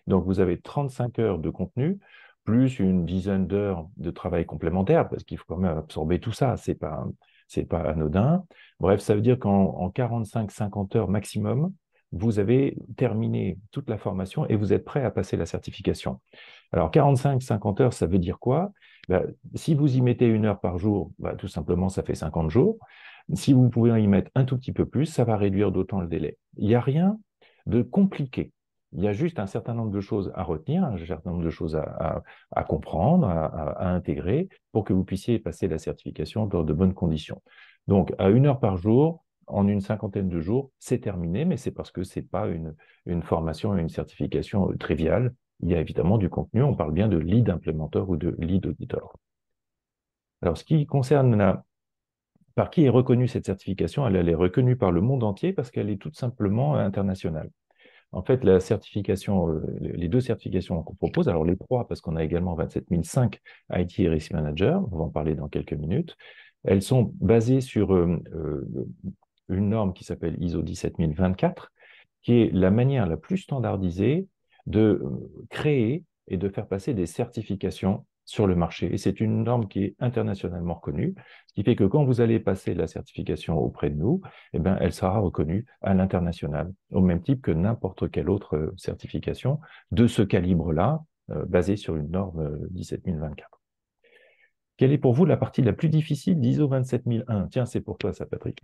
Donc, vous avez 35 heures de contenu, plus une dizaine d'heures de travail complémentaire, parce qu'il faut quand même absorber tout ça, c'est pas anodin. Bref, ça veut dire qu'en 45-50 heures maximum, vous avez terminé toute la formation et vous êtes prêt à passer la certification. Alors, 45-50 heures, ça veut dire quoi? Ben, si vous y mettez 1 heure par jour, ben, tout simplement, ça fait 50 jours. Si vous pouvez y mettre un tout petit peu plus, ça va réduire d'autant le délai. Il n'y a rien de compliqué. Il y a juste un certain nombre de choses à retenir, un certain nombre de choses à comprendre, à intégrer pour que vous puissiez passer la certification dans de bonnes conditions. Donc, à 1 heure par jour, en une cinquantaine de jours, c'est terminé, mais c'est parce que ce n'est pas une formation et une certification triviale. Il y a évidemment du contenu, on parle bien de lead implémenteur ou de lead auditor. Alors, ce qui concerne par qui est reconnue cette certification, elle est reconnue par le monde entier parce qu'elle est tout simplement internationale. En fait, la certification, les deux certifications qu'on propose, alors les trois, parce qu'on a également 27005 IT et Risk Manager, on va en parler dans quelques minutes, elles sont basées sur une norme qui s'appelle ISO 17024, qui est la manière la plus standardisée de créer et de faire passer des certifications sur le marché. Et c'est une norme qui est internationalement reconnue, ce qui fait que quand vous allez passer la certification auprès de nous, eh bien, elle sera reconnue à l'international, au même type que n'importe quelle autre certification de ce calibre-là, basée sur une norme 17024. Quelle est pour vous la partie la plus difficile d'ISO 27001? Tiens, c'est pour toi ça, Patrick.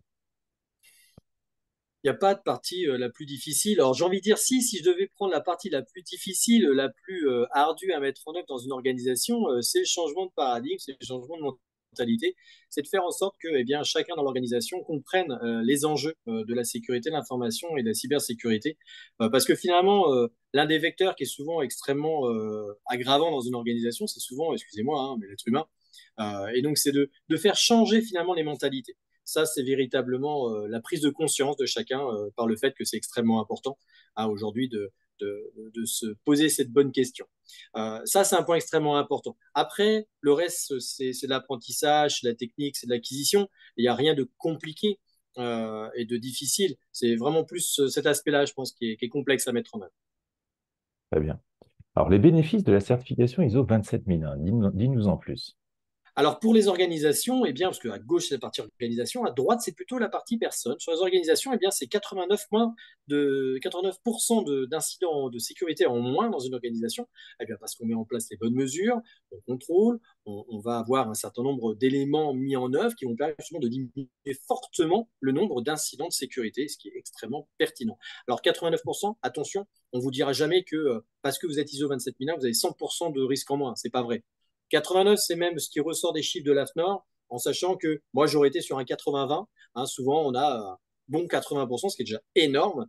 Il n'y a pas de partie la plus difficile. Alors, j'ai envie de dire si je devais prendre la partie la plus difficile, la plus ardue à mettre en œuvre dans une organisation, c'est le changement de paradigme, c'est le changement de mentalité. C'est de faire en sorte que eh bien, chacun dans l'organisation comprenne les enjeux de la sécurité de l'information et de la cybersécurité. Parce que finalement, l'un des vecteurs qui est souvent extrêmement aggravant dans une organisation, c'est souvent, excusez-moi, hein, mais l'être humain. Et donc, c'est de faire changer finalement les mentalités. Ça, c'est véritablement la prise de conscience de chacun par le fait que c'est extrêmement important aujourd'hui de se poser cette bonne question. Ça, c'est un point extrêmement important. Après, le reste, c'est de l'apprentissage, c'est de la technique, c'est de l'acquisition. Il n'y a rien de compliqué et de difficile. C'est vraiment plus cet aspect-là, je pense, qui est complexe à mettre en œuvre. Très bien. Alors, les bénéfices de la certification ISO 27001, dis-nous en plus. Alors pour les organisations, eh bien, parce qu'à gauche c'est la partie organisation, à droite c'est plutôt la partie personne. Sur les organisations, eh bien, c'est 89% d'incidents de sécurité en moins dans une organisation, eh bien, parce qu'on met en place les bonnes mesures, on contrôle, on va avoir un certain nombre d'éléments mis en œuvre qui vont permettre justement de diminuer fortement le nombre d'incidents de sécurité, ce qui est extrêmement pertinent. Alors 89%, attention, on ne vous dira jamais que parce que vous êtes ISO 27001, vous avez 100% de risque en moins. C'est pas vrai. 89, c'est même ce qui ressort des chiffres de l'AFNOR, en sachant que moi, j'aurais été sur un 80-20. Hein, souvent, on a bon 80%, ce qui est déjà énorme,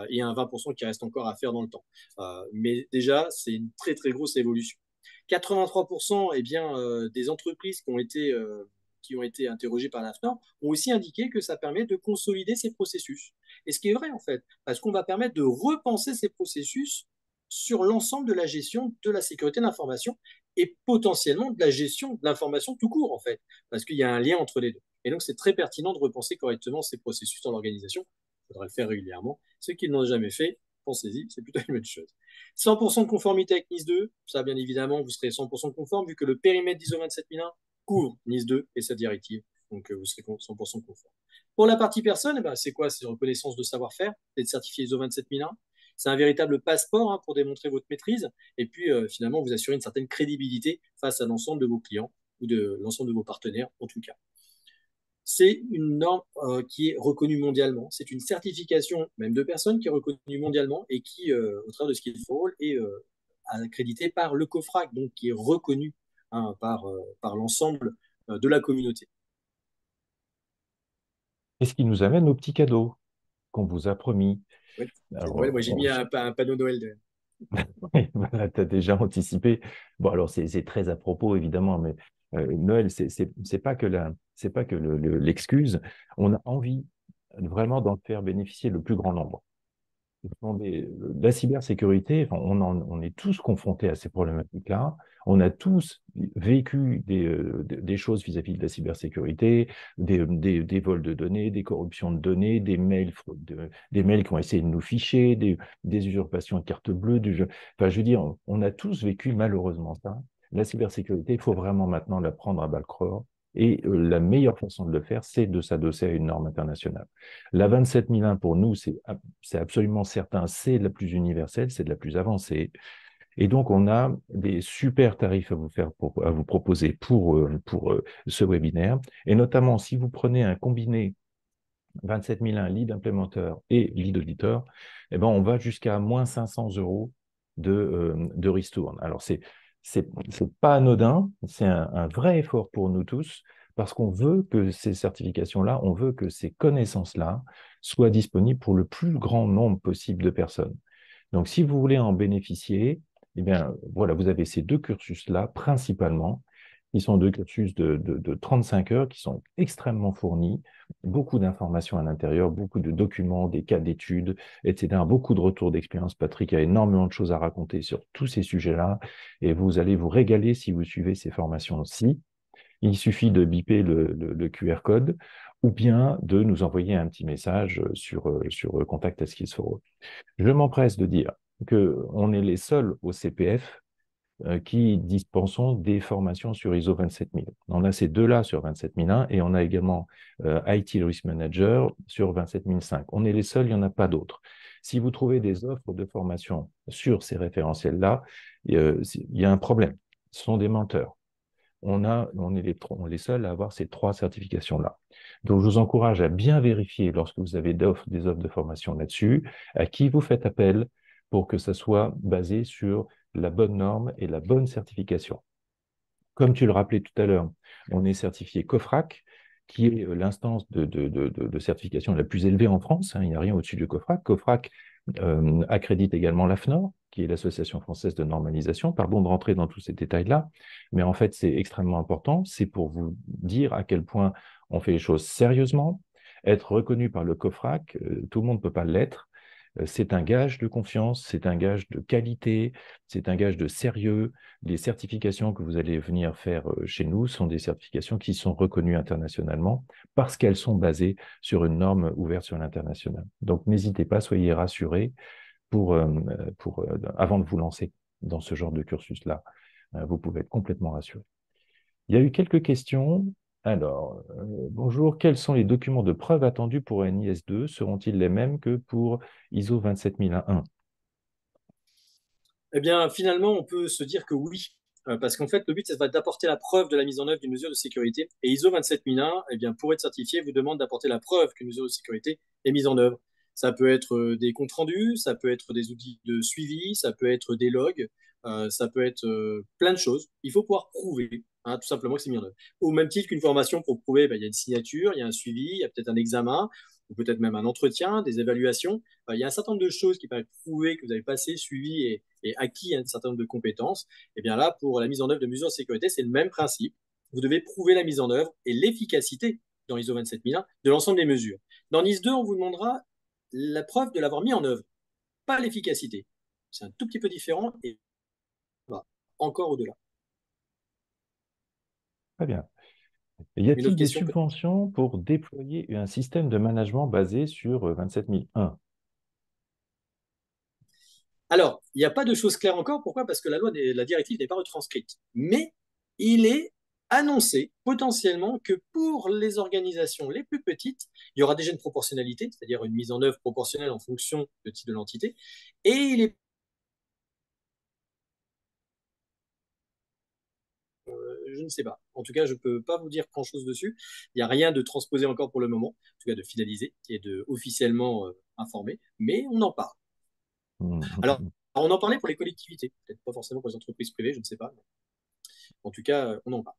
et un 20% qui reste encore à faire dans le temps. Mais déjà, c'est une très, très grosse évolution. 83%, eh bien, des entreprises qui ont été interrogées par l'AFNOR ont aussi indiqué que ça permet de consolider ces processus. Et ce qui est vrai, en fait, parce qu'on va permettre de repenser ces processus sur l'ensemble de la gestion de la sécurité de l'information et potentiellement de la gestion de l'information tout court, en fait, parce qu'il y a un lien entre les deux. Et donc, c'est très pertinent de repenser correctement ces processus dans l'organisation. Il faudra le faire régulièrement. Ceux qui ne l'ont jamais fait, pensez-y, c'est plutôt une bonne chose. 100% de conformité avec NIS 2, ça, bien évidemment, vous serez 100% conforme, vu que le périmètre d'ISO 27001 couvre NIS 2 et sa directive. Donc, vous serez 100% conforme. Pour la partie personne, eh ben, c'est quoi? C'est reconnaissance de savoir-faire, d'être certifié ISO 27001. C'est un véritable passeport pour démontrer votre maîtrise et puis finalement vous assurer une certaine crédibilité face à l'ensemble de vos clients ou de l'ensemble de vos partenaires en tout cas. c'est une norme qui est reconnue mondialement. C'est une certification, même de personnes, qui est reconnue mondialement et qui, au travers de Skill for All, est accréditée par le COFRAC, donc qui est reconnu hein, par l'ensemble de la communauté. Et ce qui nous amène au petit cadeau qu'on vous a promis. Ouais, c'est Noël. Moi, Alors, j'ai mis un panneau Noël. oui, voilà, tu as déjà anticipé. Bon, alors c'est très à propos, évidemment, mais Noël, c'est pas que c'est pas que l'excuse. On a envie vraiment d'en faire bénéficier le plus grand nombre. La cybersécurité, enfin, on est tous confrontés à ces problématiques-là. On a tous vécu des choses vis-à-vis de la cybersécurité, des vols de données, des corruptions de données, des mails qui ont essayé de nous ficher, des usurpations de carte bleue. Enfin, je veux dire, on a tous vécu malheureusement ça. La cybersécurité, il faut vraiment maintenant la prendre à bras-le-corps. Et la meilleure façon de le faire, c'est de s'adosser à une norme internationale. La 27001, pour nous, c'est absolument certain, c'est la plus universelle, c'est de la plus avancée. Et donc, on a des super tarifs à à vous proposer pour ce webinaire. Et notamment, si vous prenez un combiné 27001 lead implémenteur et lead auditeur, eh ben, on va jusqu'à moins 500 euros de ristourne. Alors, c'est pas anodin, c'est un vrai effort pour nous tous, parce qu'on veut que ces certifications-là, on veut que ces connaissances-là soient disponibles pour le plus grand nombre possible de personnes. Donc, si vous voulez en bénéficier, eh bien, voilà, vous avez ces deux cursus-là, principalement, qui sont deux cursus de 35 heures, qui sont extrêmement fournis, beaucoup d'informations à l'intérieur, beaucoup de documents, des cas d'études, etc., beaucoup de retours d'expérience. Patrick a énormément de choses à raconter sur tous ces sujets-là, et vous allez vous régaler si vous suivez ces formations-ci. Il suffit de biper le QR code ou bien de nous envoyer un petit message sur Contact @skillsforall. Je m'empresse de dire qu'on est les seuls au CPF qui dispensons des formations sur ISO 27000. On a ces deux-là sur 27001 et on a également IT Risk Manager sur 27005. On est les seuls, il n'y en a pas d'autres. Si vous trouvez des offres de formation sur ces référentiels-là, il y a un problème. Ce sont des menteurs. On est les seuls à avoir ces trois certifications-là. Donc, je vous encourage à bien vérifier lorsque vous avez des offres de formation là-dessus, à qui vous faites appel pour que ça soit basé sur la bonne norme et la bonne certification. Comme tu le rappelais tout à l'heure, on est certifié COFRAC, qui est l'instance de certification la plus élevée en France. Hein, il n'y a rien au-dessus du COFRAC. COFRAC accrédite également l'AFNOR, qui est l'Association française de normalisation. Pardon de rentrer dans tous ces détails-là, mais en fait, c'est extrêmement important. C'est pour vous dire à quel point on fait les choses sérieusement. Être reconnu par le COFRAC, tout le monde ne peut pas l'être. C'est un gage de confiance, c'est un gage de qualité, c'est un gage de sérieux. Les certifications que vous allez venir faire chez nous sont des certifications qui sont reconnues internationalement parce qu'elles sont basées sur une norme ouverte sur l'international. Donc n'hésitez pas, soyez rassurés avant de vous lancer dans ce genre de cursus-là. Vous pouvez être complètement rassurés. Il y a eu quelques questions. Alors, bonjour, quels sont les documents de preuve attendus pour un IS2? Seront-ils les mêmes que pour ISO 27001? Eh bien, finalement, on peut se dire que oui, parce qu'en fait, le but, ça va d'apporter la preuve de la mise en œuvre d'une mesure de sécurité. Et ISO 27001, eh bien, pour être certifié, vous demande d'apporter la preuve qu'une mesure de sécurité est mise en œuvre. Ça peut être des comptes rendus, ça peut être des outils de suivi, ça peut être des logs, ça peut être plein de choses. Il faut pouvoir prouver, hein, tout simplement, que c'est mis en œuvre. Au même titre qu'une formation pour prouver, ben, il y a une signature, il y a un suivi, il y a peut-être un examen, ou peut-être même un entretien, des évaluations. Il y a un certain nombre de choses qui peuvent prouver que vous avez passé, suivi et acquis un certain nombre de compétences. Et bien là, pour la mise en œuvre de mesures de sécurité, c'est le même principe. Vous devez prouver la mise en œuvre et l'efficacité dans ISO 27001 de l'ensemble des mesures. Dans NIS 2, on vous demandera la preuve de l'avoir mis en œuvre, pas l'efficacité. C'est un tout petit peu différent et on va encore au-delà. Très bien. Y Une autre a-t-il des question peut-être? subventions pour déployer un système de management basé sur 27001? Alors, il n'y a pas de choses claires encore. Pourquoi? Parce que la directive n'est pas retranscrite. Mais il est annoncé potentiellement que pour les organisations les plus petites, il y aura déjà une proportionnalité, c'est-à-dire une mise en œuvre proportionnelle en fonction du type de l'entité. Et il est je ne sais pas. En tout cas, je ne peux pas vous dire grand-chose dessus. Il n'y a rien de transposé encore pour le moment, en tout cas de finalisé et de officiellement informé, mais on en parle. Alors, Mhm. on en parlait pour les collectivités, peut-être pas forcément pour les entreprises privées, je ne sais pas. En tout cas, on en parle.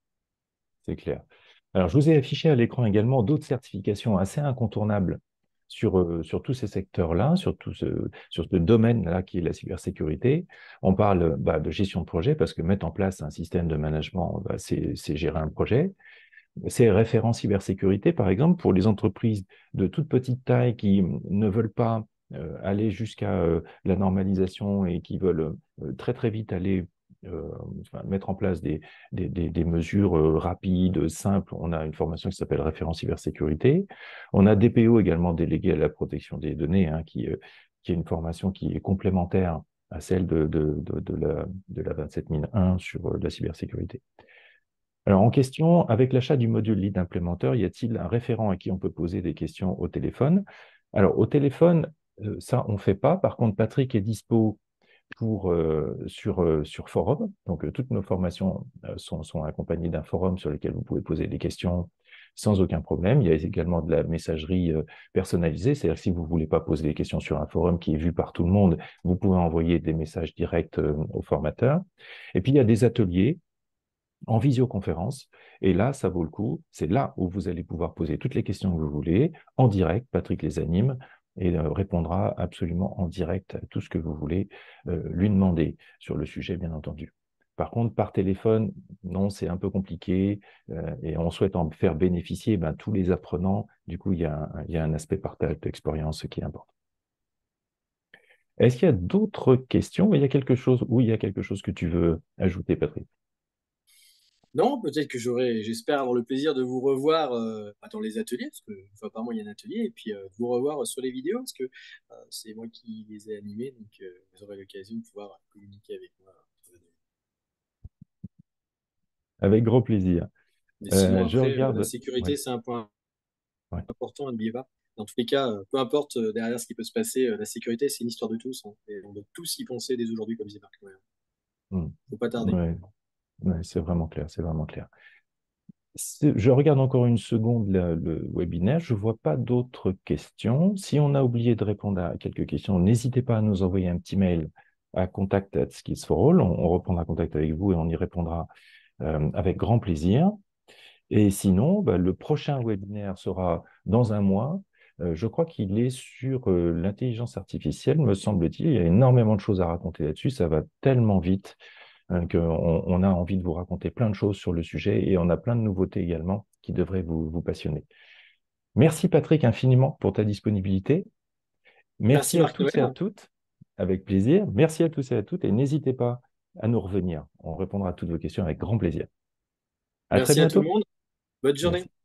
C'est clair. Alors, je vous ai affiché à l'écran également d'autres certifications assez incontournables sur tous ces secteurs-là, sur ce domaine-là qui est la cybersécurité. On parle de gestion de projet parce que mettre en place un système de management, c'est gérer un projet. C'est référent cybersécurité, par exemple, pour les entreprises de toute petite taille qui ne veulent pas aller jusqu'à la normalisation et qui veulent très très vite aller mettre en place des mesures rapides, simples. On a une formation qui s'appelle référent cybersécurité. On a DPO également délégué à la protection des données, hein, qui est une formation qui est complémentaire à celle de la 27001 sur la cybersécurité. Alors, en question, avec l'achat du module Lead Implémenteur, y a-t-il un référent à qui on peut poser des questions au téléphone? Alors, au téléphone, ça, on ne fait pas. Par contre, Patrick est dispo sur forum. Donc, toutes nos formations sont accompagnées d'un forum sur lequel vous pouvez poser des questions sans aucun problème. Il y a également de la messagerie personnalisée. C'est-à-dire que si vous ne voulez pas poser des questions sur un forum qui est vu par tout le monde, vous pouvez envoyer des messages directs au formateur. Et puis, il y a des ateliers en visioconférence. Et là, ça vaut le coup. C'est là où vous allez pouvoir poser toutes les questions que vous voulez en direct. Patrick les anime et répondra absolument en direct à tout ce que vous voulez lui demander sur le sujet, bien entendu. Par contre, par téléphone, non, c'est un peu compliqué et on souhaite en faire bénéficier tous les apprenants. Du coup, il y a un aspect partage d'expérience qui est important. Est-ce qu'il y a d'autres questions? Il y a quelque chose, ou il y a quelque chose que tu veux ajouter, Patrick? Non, peut-être que j'espère avoir le plaisir de vous revoir dans les ateliers, parce que une fois par mois, il y a un atelier, et puis de vous revoir sur les vidéos, parce que c'est moi qui les ai animées, donc vous aurez l'occasion de pouvoir communiquer avec moi. Avec grand plaisir. Mais sinon, Je après, la regarde. Ouais, sécurité, c'est un point ouais. important, n'oubliez pas. Dans tous les cas, peu importe derrière ce qui peut se passer, la sécurité, c'est une histoire de tous, hein, et on doit tous y penser dès aujourd'hui, comme disait Marc Noël. Hmm. Faut pas tarder. Ouais, ouais, c'est vraiment clair, c'est vraiment clair. Je regarde encore une seconde le webinaire, je ne vois pas d'autres questions. Si on a oublié de répondre à quelques questions, n'hésitez pas à nous envoyer un petit mail à contact@skills4all. On reprendra contact avec vous et on y répondra avec grand plaisir. Et sinon, le prochain webinaire sera dans un mois. Je crois qu'il est sur l'intelligence artificielle, me semble-t-il. Il y a énormément de choses à raconter là-dessus. Ça va tellement vite qu'on a envie de vous raconter plein de choses sur le sujet et on a plein de nouveautés également qui devraient vous passionner. Merci Patrick infiniment pour ta disponibilité. Merci Merci à Marc tous et à Noël. toutes. Avec plaisir. Merci à tous et à toutes et n'hésitez pas à nous revenir. On répondra à toutes vos questions avec grand plaisir. À très Merci à tout le bientôt. monde. Bonne journée. Merci.